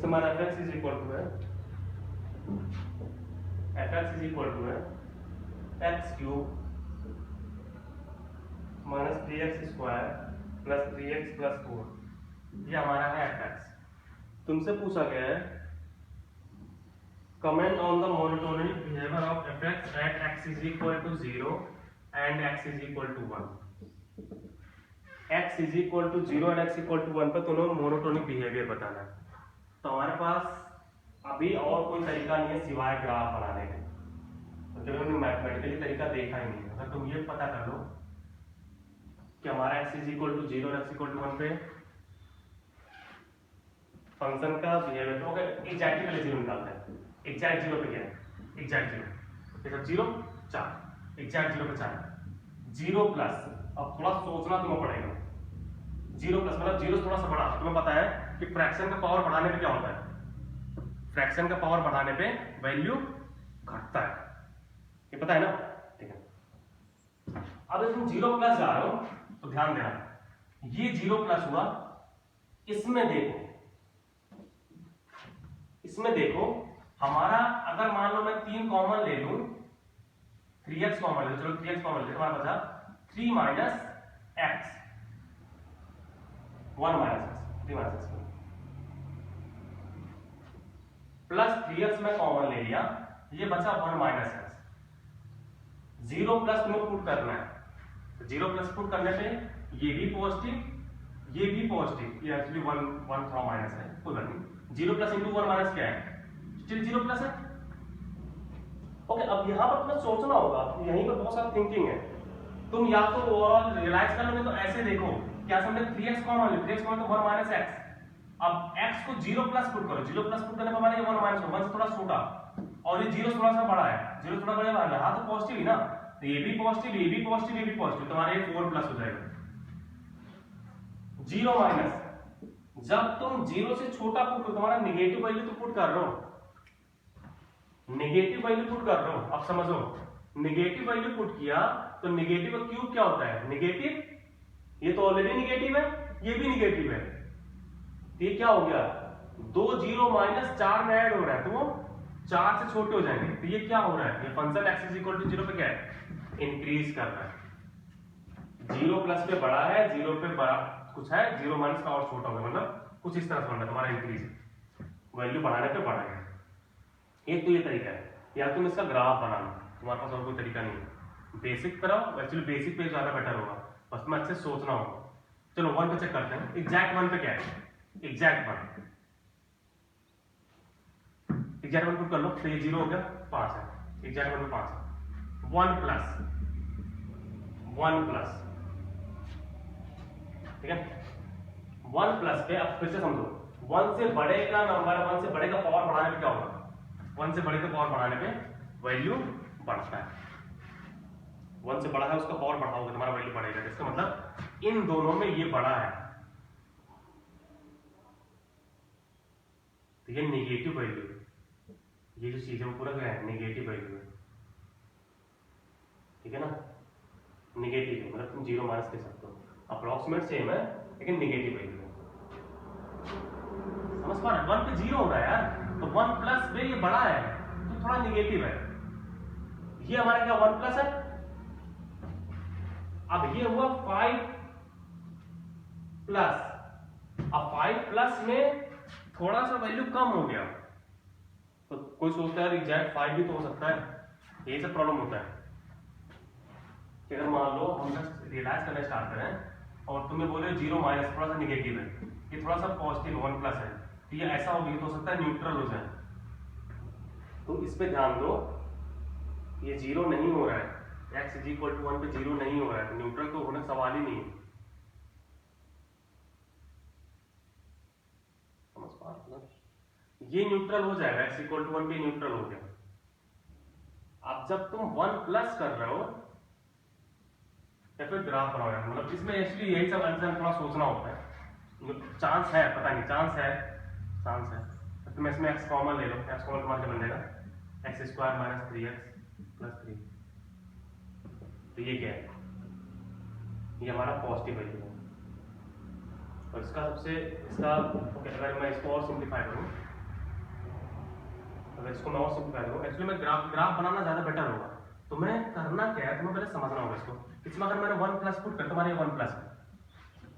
हमारा fx इज इक्वल टू है x cube minus 3x square plus 3x plus 4, ये हमारा है fx। तुमसे पूछा गया है comment on the monotonic behaviour of fx at x is equal to 0 and x is equal to 1। x is equal to 0 and x equal to 1 पर तुम्हें monotonic behaviour बताना है। तो हमारे पास अभी और कोई तरीका नहीं है सिवाय ग्राफ बनाने के, तो जब हमने मैथमेटिकली तरीका देखा ही नहीं। अगर तुम ये पता कर लो कि हमारा x इज इक्वल टू 0 और x इक्वल टू 1 पे फंक्शन का बिहेवियर, तो एग्जैक्टली पहले 0 निकालते हैं। एग्जैक्ट 0 पे क्या है, एग्जैक्ट 0 0 4, एग्जैक्ट 0 पे 4 0 प्लस, अब थोड़ा सोचना तुम्हें पड़ेगा। 0 प्लस मतलब 0 थोड़ा सा बड़ा, तुम्हें पता है कि फ्रैक्शन का पावर बढ़ाने पे क्या होता है, फ्रैक्शन का पावर बढ़ाने पे वैल्यू घटता है, ये पता है ना, ठीक है। अब तुम 0 प्लस जा रहे हो तो ध्यान देना, ये 0 प्लस हुआ, इसमें देखो हमारा, अगर मान लो मैं 3 कॉमन ले लूं, 3x कॉमन ले, चलो 3x कॉमन ले, हमारा बचा 3 minus x 1 minus x, 3 minus x plus 3x में कॉमन ले लिया, ये बचा 1 माइनस x। 0 प्लस तुम्हें पुट करना है, तो 0 प्लस पुट करने पे ये भी पॉजिटिव, ये एक्चुअली 1 थोड़ा माइनस है, कोई बात नहीं। 0 प्लस इंटू 1 माइनस क्या है, स्टिल 0 प्लस है। ओके, अब यहां पर तुम्हें सोचना होगा, यहीं पर बहुत सारा थिंकिंग है। तुम या तो ओवरऑल रियलाइज कर लोगे, तो ऐसे देखो क्या हमने 3x कॉमन ले, 3x कॉमन तो 1 माइनस x। अब x को 0 प्लस पुट करो, 0 प्लस पुट करने पर हमारा ये 1 माइनस 1 से थोड़ा छोटा, और ये 0 थोड़ा सा बड़ा है, 0 थोड़ा बड़ा है, हां तो पॉजिटिव ही ना, तो ये भी पॉजिटिव, ये भी पॉजिटिव, ये भी पॉजिटिव, तुम्हारा ये 4 प्लस हो जाएगा। 0 माइनस, जब तुम 0 से छोटा पुट करो, तुम्हारा नेगेटिव वैल्यू तो पुट कर रहे हो, नेगेटिव वैल्यू पुट कर रहे हो। अब समझो, नेगेटिव वैल्यू पुट किया तो नेगेटिव का क्यूब क्या होता है, नेगेटिव, ये तो ऑलरेडी नेगेटिव है, ये भी नेगेटिव है, तो ये क्या हो गया, 2 0 माइनस 4 में ऐड हो रहा है, तो वो 4 से छोटे हो जाएंगे, तो ये क्या हो रहा है, ये function x is equal to 0 पे क्या है, इंक्रीज कर रहा है। 0 प्लस पे बड़ा है, 0 पे बड़ा कुछ है, 0 माइनस का और छोटा होगा, मतलब कुछ इस तरह से बनना है तुम्हारा, इंक्रीज वैल्यू बढ़ाने पे बढ़ाएगा। एक तो ये तरीका है, या तुम इसका ग्राफ बनाना, तुम्हारे पास और कोई तरीका नहीं है। बेसिक कराओ, एक्चुअली बेसिक पे ज्यादा बेटर होगा, बस तुम्हें अच्छे सोचना होगा। चलो 1 पे चेक करते हैं, एग्जैक्ट 1 पे क्या है, एग्जैक्ट 1 पुट कर लो, तो ये 0 हो गया, 5 है, एग्जैक्ट 1 पे 5 है। 1 प्लस, ठीक है, 1 प्लस पे अब फिर से समझो, 1 से बड़े का नंबर, 1 से बड़े का पावर बढ़ाने पे क्या होगा, 1 से बड़े का पावर बढ़ाने पे वैल्यू बढ़ता है। 1 से बड़ा है उसका और बढ़ाओगे तुम्हारा वैल्यू बढ़ेगा, इसका मतलब इन दोनों में ये बड़ा है, तो ये नेगेटिव वैल्यू है, ये जो चीज है वो पूरा क्या है, नेगेटिव वैल्यू है, ठीक है ना, नेगेटिव है, मतलब तुम 0 माइनस ले सकते हो, अप्रोक्सीमेट सेम है लेकिन नेगेटिव वैल्यू है, समझ पा रहे? 1 पे 0 हो रहा है यार, तो 1 प्लस में ये बड़ा है तो थोड़ा नेगेटिव है, ये हमारा क्या 1 प्लस है, अब ये हुआ 5 प्लस, अब 5 प्लस में थोड़ा सा वैल्यू कम हो गया, तो कोई सोचता है एग्जैक्ट 5 भी तो हो सकता है, यही सब प्रॉब्लम होता है कि अगर मान लो हम रियलाइज करना स्टार्ट करें और तुम्हें बोले 0 माइनस थोड़ा सा निगेटिव है, ये थोड़ा सा पॉजिटिव 1 प्लस है, तो ये ऐसा हो गया तो हो सकता है न्यूट्रल हो जाए, तो इस पे ध्यान दो, ये 0 नहीं हो रहा है, x इज इक्वल टू 1 पे 0 नहीं हो रहा है, तो न्यूट्रल तो होने का सवाल ही नहीं है, समझ पा रहे हो? ये न्यूट्रल हो जाएगा, x इक्वल टू 1 पे न्यूट्रल हो गया, अब जब तुम 1 प्लस कर रहे हो या फिर ग्राफ बनाओ यार, मतलब इसमें एक्चुअली यही सब आंसर थोड़ा सोचना होता है, चांस है, पता नहीं चांस है, तो तुम इसमें x कॉमन ले लो, x कॉमन तुम्हारा क्या बन जाएगा, x square minus 3x plus 3, तो ये क्या है, ये हमारा पॉजिटिव वैल्यू है, और इसका ओके, अगर मैं इसको और सिंप्लीफाई करूं, अगर इसको मैं और सिंप्लीफाई करूं, एक्चुअली मैं ग्राफ बनाना ज्यादा बेटर होगा, तो मैं करना क्या है, तुम्हें पहले समझना होगा इसको, इसमें अगर मैंने 1 प्लस पुट कर, तुम्हारे 1 प्लस है,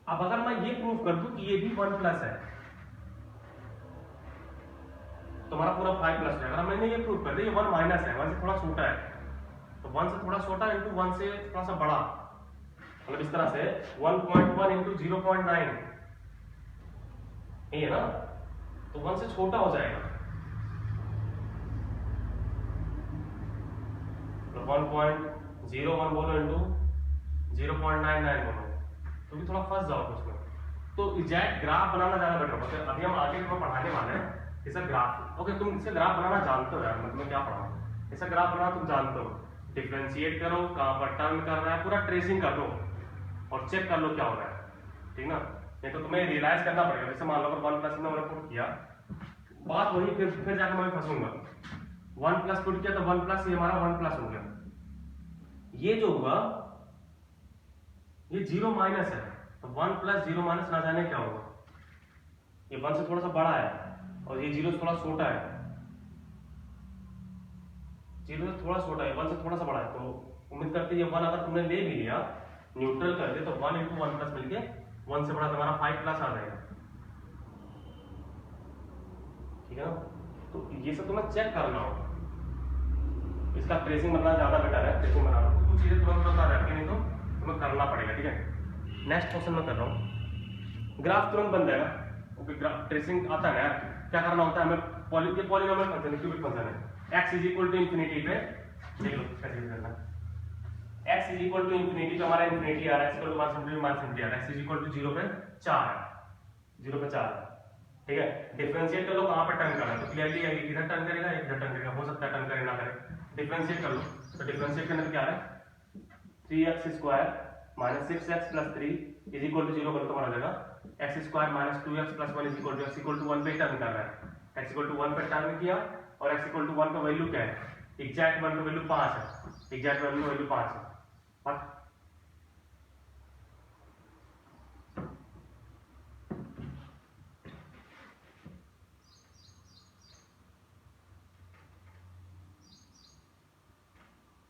अब अगर मैं ये प्रूव कर दूं कि ये भी 1 प्लस है, तुम्हारा पूरा 5 प्लस है, अगर मैंने ये प्रूव कर दिया ये 1 माइनस है, 1 से थोड़ा छोटा है, तो 1 से थोड़ा छोटा इंटू 1 से थोड़ा सा बड़ा, मतलब इस तरह से 1.1 इंटू 0.9, ये है ना, तो 1 से छोटा हो जाएगा, तो 1.01 बोलो इंटू 0.99 बोलो, तो भी थोड़ा फंस जाओ उसमें, तो एग्जैक्ट ग्राफ बनाना ज्यादा बेटर होगा, अभी हम आगे को पढ़ाने वाले हैं इसका ग्राफ, ओके तुम इससे ग्राफ बनाना जानते हो यार, मतलब क्या पढ़ा, ऐसा ग्राफ बनाना तुम जानते हो, डिफरेंशिएट करो, कहां पर टर्न कर रहा है, पूरा ट्रेसिंग कर लो और चेक कर लो क्या हो रहा है, ठीक ना, नहीं तो तुम्हें रियलाइज करना पड़ेगा, जैसे मान लो अगर 1 प्लस में मैंने पुट किया, बात वही फिर जाकर मैं फंसूंगा, 1 प्लस पुट किया तो 1 प्लस, ये हमारा 1 प्लस हो गया, ये जो हुआ ये 0 माइनस है, तो 1 प्लस 0 माइनस ना जाने क्या होगा, ये 1 से थोड़ा सा बड़ा है और ये 0 से थोड़ा छोटा है, 0 से थोड़ा छोटा है, 1 से थोड़ा सा बड़ा है, तो उम्मीद करते हैं ये 1 अगर तुमने ले भी लिया न्यूट्रल कर दे, तो 1 इंटू 1 प्लस मिलके 1 से बड़ा तुम्हारा 5 प्लस आ जाएगा, ठीक है ना, तो ये सब तुम्हें चेक करना होगा, इसका ट्रेसिंग बनना ज्यादा बेटर है, ट्रेसिंग बनाना कुछ चीजें तुरंत बता जाती नहीं तो तुम्हें करना पड़ेगा, ठीक है। नेक्स्ट क्वेश्चन में कर रहा हूँ, ग्राफ तुरंत बन जाएगा, ओके, ग्राफ ट्रेसिंग आता है यार, क्या करना होता है हमें, पॉलीनोमियल फंक्शन है, क्यूबिक फंक्शन है, x is equal to infinity पे देख लो कैसे करना, x is equal to infinity पे हमारा इंफिनिटी आ रहा है, x इक्वल टू -∞ आ रहा है, x इज इक्वल टू 0 पे 4 है, 0 पे 4, ठीक है, डिफरेंशिएट कर लो कहां पे टर्न करना है, तो क्लियरली है इधर टर्न करेगा इधर टर्न करेगा, हो सकता है टर्न करे ना करे, डिफरेंशिएट कर लो, तो डिफरेंशिएट करने पे क्या आ रहा है, 3x square minus 6x plus 3 is equal to 0 कर तो हमारा जाएगा x square minus 2x plus 1 is equal to x equal to 1 पे टर्न कर रहा है, x इक्वल टू 1 पे टर्न किया और x इक्वल टू 1 का वैल्यू क्या है, एग्जैक्ट 1 का वैल्यू 5 है, एग्जैक्ट वैल्यू 5 है, और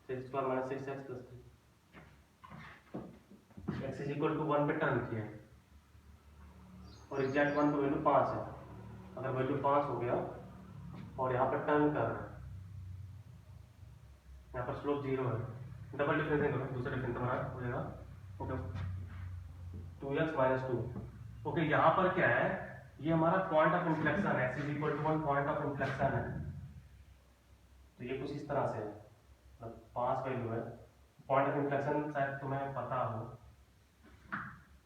square minus 6x plus 3 x is equal to 1 पे टर्न किया और एग्जैक्ट 1 का वैल्यू 5 है, अगर वैल्यू 5 हो गया और यहाँ पर टर्न कर रहा है, यहाँ पर स्लोप 0 है, डबल डिफरेंशिएट करो, दूसरा डिफरेंस हमारा हो जाएगा ओके 2x माइनस 2, ओके यहाँ पर क्या है, ये हमारा पॉइंट ऑफ इन्फ्लेक्शन है, x is equal to 1 point of inflection है, तो ये कुछ इस तरह से है, 5 वैल्यू है, पॉइंट ऑफ इन्फ्लेक्शन शायद तुम्हें पता हो,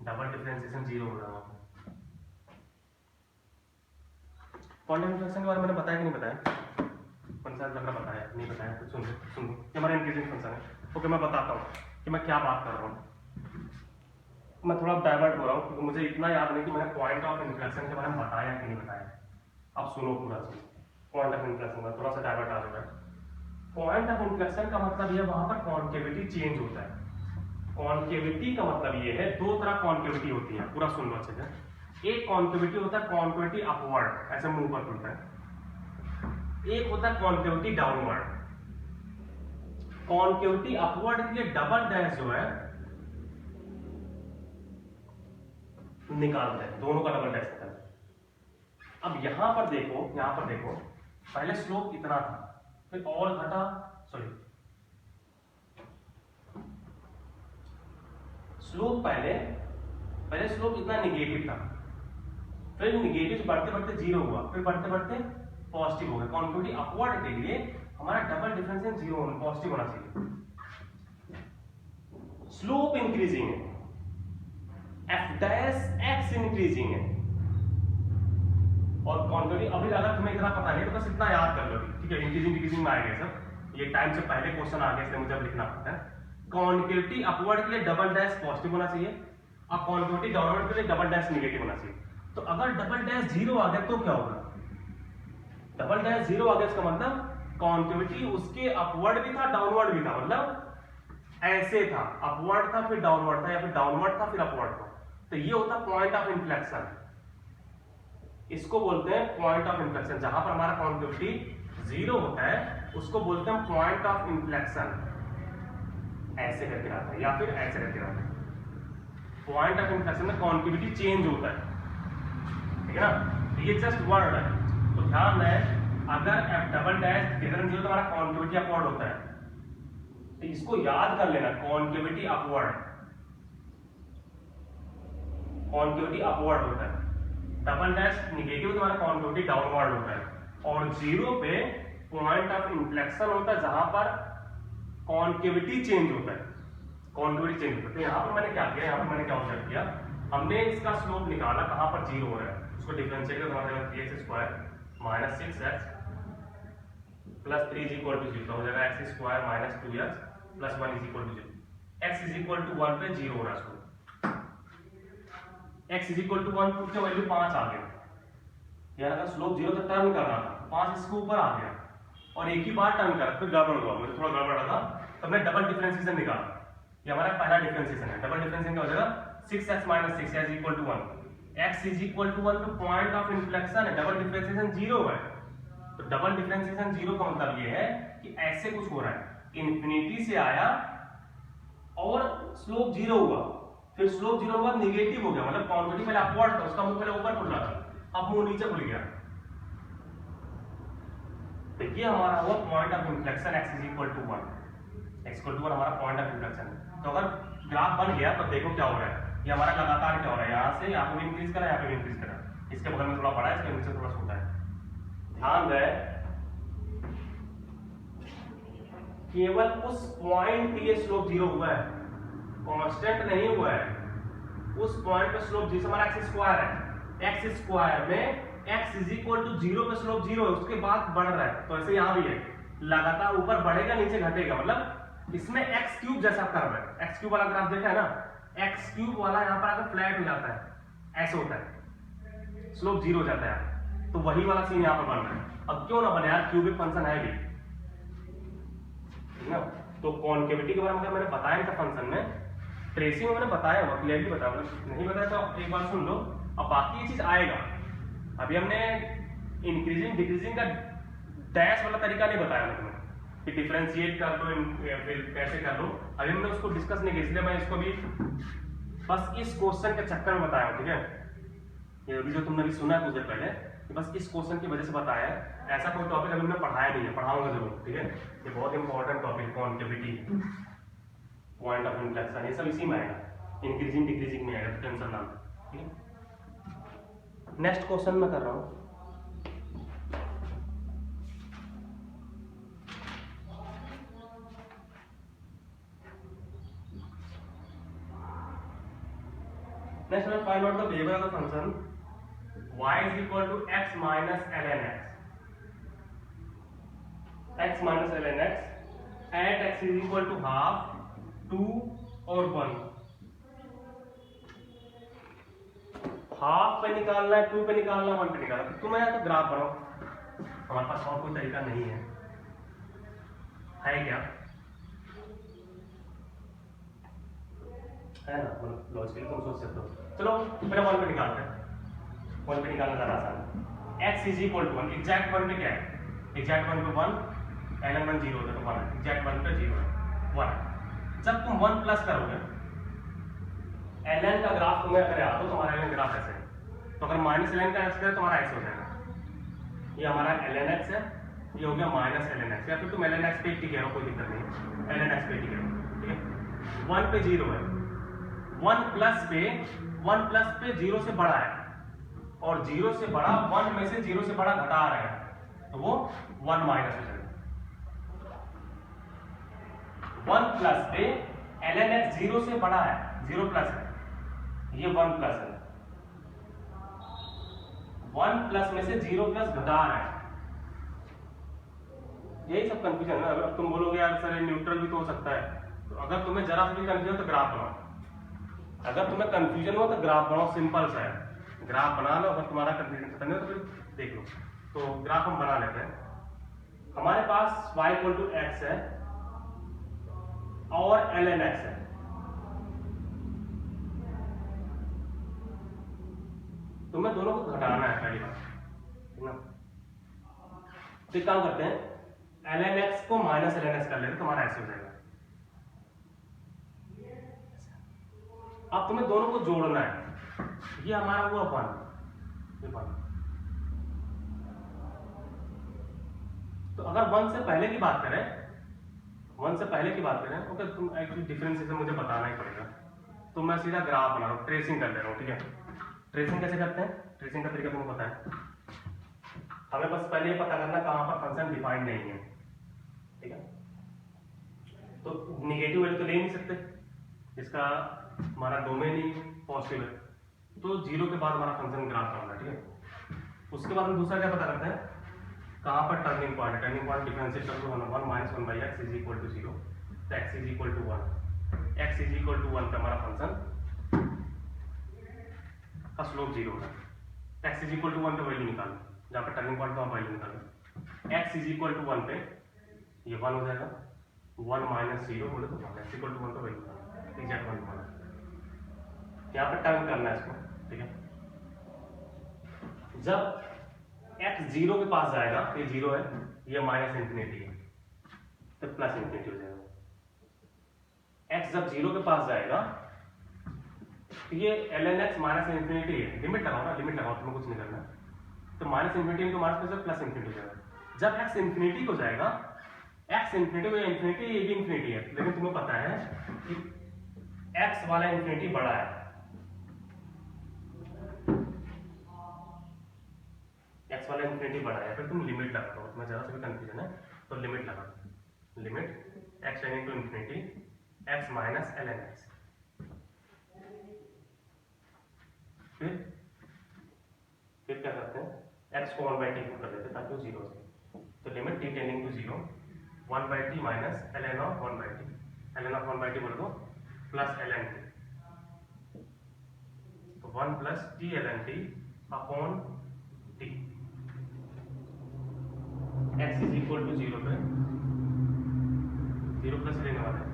डबल डिफरेंशिएशन 0 हो रहा है, पॉइंट ऑफ इन्फ्लेक्शन के बारे में मैंने बताया कि नहीं बताया, कौन सा लग रहा बताया नहीं बताया, तो सुन ये हमारा इंक्रीजिंग फंक्शन है, ओके, मैं बताता हूँ कि मैं क्या बात कर रहा हूँ। मैं थोड़ा डाइवर्ट हो रहा हूँ क्योंकि मुझे इतना याद नहीं कि मैंने पॉइंट ऑफ इन्फ्लेक्शन के बारे में बताया कि नहीं बताया। अब सुनो पूरा चीज। पॉइंट ऑफ इन्फ्लेक्शन का थोड़ा सा डाइवर्ट आ रहा है। पॉइंट ऑफ इन्फ्लेक्शन का मतलब ये वहां पर कॉन्केविटी चेंज होता है। कॉन्केविटी का मतलब ये है, दो तरह कॉन्केविटी होती है, पूरा सुन लो अच्छे से। एक कॉन्केविटी होता है कॉन्केविटी अपवर्ड, ऐसे मुंह पर खुलता है। एक होता है कॉन्केविटी डाउनवर्ड। कॉन्केविटी अपवर्ड के लिए डबल डैश जो है निकालते हैं, दोनों का डबल डैश निकालते हैं। अब यहां पर देखो, पहले स्लोप इतना था, फिर और घटा, सॉरी स्लोप पहले स्लोप इतना नेगेटिव था, फिर नेगेटिव बढ़ते बढ़ते जीरो हुआ, फिर बढ़ते बढ़ते पॉजिटिव हो गया। कॉन्केविटी अपवर्ड के लिए हमारा डबल डिफरेंस जीरो पॉजिटिव होना चाहिए। स्लोप इंक्रीजिंग है, एफ डैश एक्स इंक्रीजिंग है, और कॉन्केविटी अभी अगर तुम्हें इतना पता नहीं तो बस इतना याद कर लो, ठीक है। इंक्रीजिंग डिक्रीजिंग में आएगा सब, ये टाइम से पहले क्वेश्चन आ गया इसलिए मुझे अब लिखना पड़ता है। कॉन्केविटी अपवर्ड के लिए डबल डैश पॉजिटिव होना चाहिए, और कॉन्केविटी डाउनवर्ड के लिए डबल डैश नेगेटिव होना चाहिए। तो अगर डबल डैश जीरो आ गया तो क्या होगा? डबल डैश जीरो आ गया इसका मतलब कॉन्केविटी उसके अपवर्ड भी था डाउनवर्ड भी था, मतलब ऐसे था, अपवर्ड था फिर डाउनवर्ड था, या फिर डाउनवर्ड था फिर अपवर्ड था। तो ये होता पॉइंट ऑफ इन्फ्लेक्शन, इसको बोलते हैं पॉइंट ऑफ इन्फ्लेक्शन। जहां पर हमारा कॉन्केविटी जीरो होता है उसको बोलते हैं पॉइंट ऑफ इन्फ्लेक्शन। ऐसे करके आता है या फिर ऐसे करके आता है। पॉइंट ऑफ इन्फ्लेक्शन में कॉन्केविटी चेंज होता है, ठीक है ना। ये जस्ट वर्ड है, तो ध्यान रहे अगर F double dash greater than zero तो हमारा कॉन्केविटी अपवर्ड होता है, तो इसको याद कर लेना, कॉन्केविटी अपवर्ड, कॉन्केविटी अपवर्ड होता है। डबल डैश नेगेटिव तो हमारा कॉन्केविटी डाउनवर्ड होता है, और जीरो पे पॉइंट ऑफ इन्फ्लेक्शन होता है जहां पर कॉन्केविटी चेंज होता है, कॉन्केविटी चेंज होता है। तो यहाँ पर मैंने क्या किया, यहाँ पर मैंने क्या ऑब्जर्व किया, हमने इसका स्लोप निकाला कहां पर जीरो हो रहा है, उसको डिफरेंशिएट कर हमारा 3x² minus 6x plus 3 is equal to 0 हो जाएगा, x² minus 2x plus 1 is equal to 0। x is equal to 1 पे जीरो हो रहा है, x इज इक्वल टू 1 की वैल्यू 5 आ गया, यार अगर स्लोप 0 तक टर्न कर रहा था 5 इसके ऊपर आ गया, और एक ही बार टर्न करा फिर गड़बड़ हुआ, मुझे थोड़ा गड़बड़ लगा, तो हमने डबल डिफरेंशिएशन निकाला। ये हमारा पहला डिफरेंशिएशन है। डबल डिफरेंशिएशन क्या हो जाएगा, 6x minus 6 is equal to 1, x is equal to 1 पे पॉइंट ऑफ इन्फ्लेक्शन है, डबल डिफरेंशिएशन जीरो है। तो डबल डिफरेंशिएशन जीरो का मतलब ये है कि ऐसे कुछ हो रहा है, इंफिनिटी से आया और स्लोप जीरो हुआ, फिर स्लोप जीरो हुआ नेगेटिव हो गया, मतलब कॉन्केविटी पहले अपवर्ड था, उसका मुंह पहले ऊपर खुल रहा था, अब मुंह नीचे खुल गया। तो ये हमारा हुआ point of inflection, x is equal to 1, x equal to 1 हमारा पॉइंट ऑफ इन्फ्लेक्शन। तो अगर ग्राफ बन गया तो देखो क्या हो रहा है, ये हमारा लगातार क्या हो रहा है, यहाँ से यहाँ पे भी इंक्रीज करा, यहाँ पे भी इंक्रीज करा, इसके बगल में थोड़ा बड़ा है, इसके नीचे थोड़ा छोटा है। ध्यान रहे केवल उस पॉइंट के लिए स्लोप जीरो हुआ है, कांस्टेंट नहीं हुआ है। उस पॉइंट पे स्लोप जिस हमारा x² है, x² में x इज इक्वल टू 0 पे स्लोप जीरो है, उसके बाद बढ़ रहा है, तो ऐसे यहाँ भी है, लगातार ऊपर बढ़ेगा नीचे घटेगा, मतलब इसमें x³ जैसा कर्व है। x³ वाला ग्राफ देखा है ना, x³ वाला यहाँ पर आकर फ्लैट हो जाता है, ऐसे होता है, स्लोप जीरो हो जाता है, तो वही वाला सीन यहाँ पर बन रहा है। अब क्यों ना बने यार, क्यूबिक फंक्शन है भी, ठीक है। तो कॉन्केविटी के बारे में मैंने बताया इनका फंक्शन में, ट्रेसिंग में मैंने बताया हुआ, क्लियरली बताया, मतलब नहीं बताया तो एक बार सुन लो, अब बाकी ये चीज आएगा। अभी हमने इंक्रीजिंग डिक्रीजिंग का डैश वाला तरीका नहीं बताया मैं तुम्हें कि डिफरेंशिएट कर लो फिर कैसे कर लो, अभी हमने उसको डिस्कस नहीं किया, इसलिए मैं इसको भी बस इस क्वेश्चन के चक्कर में बताया हूँ, ठीक है। ये अभी जो तुमने अभी सुना है कुछ देर पहले, बस इस क्वेश्चन की वजह से बताया है। ऐसा कोई टॉपिक अभी हमने पढ़ाया नहीं है, पढ़ाऊंगा जरूर, ठीक है। ये बहुत important topic, concavity, point of inflection, ये सब इसी में आएगा, इंक्रीजिंग डिक्रीजिंग में आएगा, टेंशन ना, ठीक है। नेक्स्ट क्वेश्चन मैं कर रहा हूँ, नेक्स्ट मैं find out the behaviour of the function y is equal to x minus ln x, x minus ln x at x is equal to half, 2 और 1। हाफ पे निकालना है, 2 पे निकालना है, 1 पे निकालना है। तुम्हें तो ग्राफ बनाओ, हमारे पास और कोई तरीका नहीं है क्या? है ना, मतलब लॉजिकली तुम सोच सकते हो। चलो पहले 1 पे निकालते हैं। 1 पे निकालना ज्यादा आसान है। x is equal to 1, exact 1 पे क्या है? एग्जैक्ट 1 पे 1, ln 1 0 होता है तो 1 है, एग्जैक्ट 1 पे 0 है, 1। जब तुम 1 प्लस करोगे, ln का ग्राफ तुम्हें अगर याद हो तो हमारा ln ग्राफ ऐसे है, तो अगर माइनस ln का x करें तो हमारा x हो जाएगा। ये हमारा ln x है, ये हो गया माइनस ln x, या फिर तुम ln x पे टिके रहो, कोई दिक्कत नहीं, ln x पे टिके रहो, ठीक है। 1 पे 0 है, 1 प्लस पे 0 से बड़ा है, और 0 से बड़ा 1 में से 0 से बड़ा घटा रहे हैं, तो वो 1 माइनस हो जाएगा। 1 प्लस पे ln x 0 से बड़ा है, 0 प्लस है, ये 1 प्लस है, 1 प्लस में से 0 प्लस घटा रहा है। यही सब कंफ्यूजन है। अगर तुम बोलोगे यार सर न्यूट्रल भी तो हो सकता है, तो अगर तुम्हें जरा सा भी कंफ्यूजन तो ग्राफ बनाओ। अगर तुम्हें कंफ्यूजन हो तो ग्राफ बनाओ, सिंपल सा है, ग्राफ बना लो। अगर तुम्हारा कंफ्यूजन खत्म नहीं हो तो फिर देख लो। तो ग्राफ हम बना लेते हैं। हमारे पास y इक्वल टू x है और ln x है। तुम्हें दोनों को घटाना है पहली बात, ठीक ना। तो एक काम करते हैं, ln x को माइनस ln x कर लेते, तुम्हारा ऐसे हो जाएगा। अब तुम्हें दोनों को जोड़ना है, ये हमारा हुआ 1, ये 1। तो अगर 1 से पहले की बात करें, 1 से पहले की बात करें, ओके, तुम एक्चुअली डिफरेंशिएशन मुझे बताना ही पड़ेगा, तो मैं सीधा ग्राफ बना रहा हूँ, ट्रेसिंग कर ले रहा हूँ, ठीक है। ट्रेसिंग कैसे करते हैं? ट्रेसिंग का तरीका तुम्हें पता है, हमें बस पहले ये पता करना कहां पर फंक्शन डिफाइंड नहीं है, ठीक है। तो निगेटिव वैल्यू तो ले नहीं सकते, इसका हमारा डोमेन ही पॉजिटिव है, तो 0 के बाद हमारा फंक्शन ग्राफ करना है, ठीक है। उसके बाद हम दूसरा क्या पता करते हैं, कहां पर टर्निंग पॉइंट है। टर्निंग पॉइंट डिफरेंशिएट कर दो, 1 minus 1 by x is equal to 0, तो x is equal to 1, x is equal to 1 पे हमारा फंक्शन का स्लोप 0 है। एक्स इज इक्वल टू 1 पे वैल्यू निकालो, जहां पर टर्निंग पॉइंट का वैल्यू निकालो। एक्स इज इक्वल टू 1 पे ये 1 हो जाएगा, 1 माइनस 0 बोले तो 1, एक्स इक्वल टू 1 पे वैल्यू निकालो, एग्जैक्ट 1 निकालो। यहाँ पर टर्न करना है इसको, ठीक है। जब x 0 के पास जाएगा, ये 0 है, ये माइनस इंफिनिटी है, तो प्लस इंफिनिटी हो जाएगा। x जब 0 के पास जाएगा, तो ये ln x माइनस इंफिनिटी है, लिमिट लगाओ ना, लिमिट लगाओ, तुम्हें कुछ नहीं करना, तो minus infinity into minus plus infinity हो जाएगा। जब x इंफिनिटी को जाएगा, x इंफिनिटी ये इंफिनिटी, ये भी इंफिनिटी है, लेकिन तुम्हें पता है कि x वाला इंफिनिटी बड़ा है, x वाला इंफिनिटी बड़ा है, फिर तुम लिमिट लगा दो। मैं जरा सा भी कंफ्यूजन है तो लिमिट लगा दो, limit x tending to infinity x minus ln x। फिर क्या करते हैं, x को 1/t कर देते हैं ताकि वो 0 हो जाए। तो limit t tending to 0 1/t minus ln of 1/t, ln of 1/t बोल दो प्लस ln t, तो 1 plus t ln t upon t। x is equal to 0 पे 0 प्लस लेने वाला है,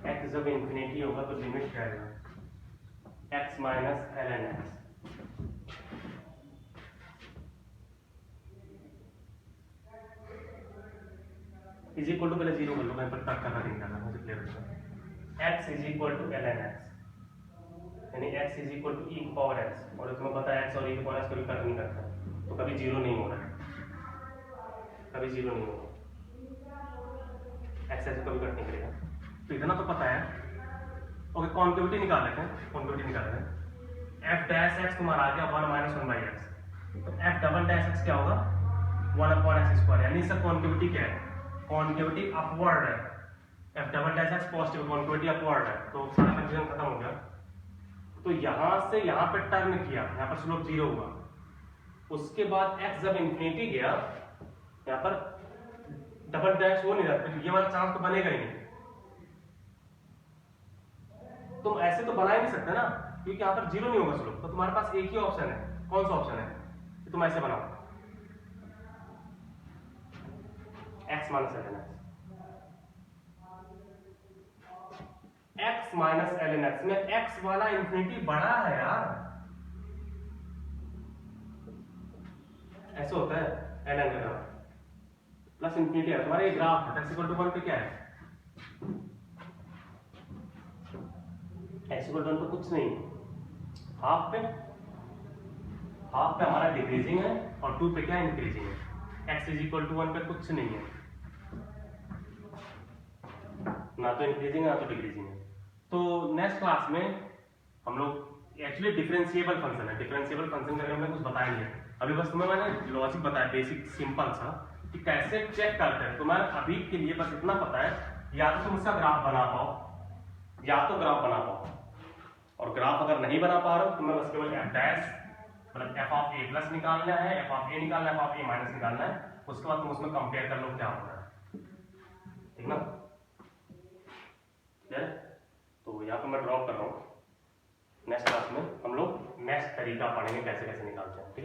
x जब इंफिनिटी होगा तो लिमिट क्या आएगा, x minus ln x। Is equal to पहले 0 कर लो, मैं पर तक करना नहीं करना, मुझे क्लियर होगा। x is equal to ln x, यानी x is equal to e की पावर x, और तुम्हें पता है x और e की पावर x कभी कट नहीं करता, तो कभी 0 नहीं हो रहा है, कभी 0 नहीं होगा, x ऐसे कभी कट नहीं करेगा, तो इतना तो पता है। ओके, कॉन्केविटी निकाल लेते हैं, कॉन्केविटी निकाल लेते हैं। f डैश x तुम्हारा आ गया 1 माइनस 1 बाई एक्स, तो f डबल डैश x क्या होगा, 1 अपॉन x स्क्वायर, यानी इसका कॉन्केविटी क्या है, कॉन्केविटी अपवर्ड है। f double dash x positive, concavity upward है, तो सारा कंफ्यूजन खत्म हो गया। तो यहां से यहां पे टर्न किया, यहां पर स्लोप 0 हुआ, उसके बाद x जब इंफिनिटी गया, यहाँ पर डबल डैश हो नहीं रहा, ये वाला चांस तो बनेगा ही नहीं। तुम ऐसे तो बना ही नहीं सकते ना, क्योंकि यहाँ पर जीरो नहीं होगा स्लोप। तो तुम्हारे पास एक ही ऑप्शन है, कौन सा ऑप्शन है कि तुम ऐसे बनाओ x minus ln x। x minus ln x में x वाला इंफिनिटी बड़ा है यार, ऐसे होता है ln का ग्राफ प्लस इंफिनिटी है तुम्हारा, ये ग्राफ है x इक्वल टू 1 पे क्या है, x इक्वल टू 1 पे कुछ नहीं, हाफ पे हमारा डिक्रीजिंग है और 2 पे क्या इंक्रीजिंग है। x इज इक्वल टू 1 पे कुछ नहीं है, ना तो इंक्रीजिंग है ना तो डिक्रीजिंग है। तो नेक्स्ट क्लास में हम लोग एक्चुअली डिफरेंशिएबल फंक्शन है, डिफरेंशिएबल फंक्शन करके हमने कुछ बताया नहीं है अभी, बस तुम्हें मैंने लॉजिक बताया बेसिक सिंपल सा कि कैसे चेक करते हैं। तुम्हारे अभी के लिए बस इतना पता है, या तो तुम इसका ग्राफ बना पाओ या तो ग्राफ बना पाओ, और ग्राफ अगर नहीं बना पा रहे हो तो तुम्हें बस केवल f डैश मतलब f ऑफ a प्लस निकालना है, f ऑफ a निकालना है, f ऑफ a माइनस निकालना है, उसके बाद तुम उसमें कंपेयर कर लो क्या हो रहा है, ठीक ना। तो यहाँ पे मैं ड्रॉप कर रहा हूँ, नेक्स्ट क्लास में हम लोग नेक्स्ट तरीका पढ़ेंगे कैसे कैसे निकालते हैं, ठीक है।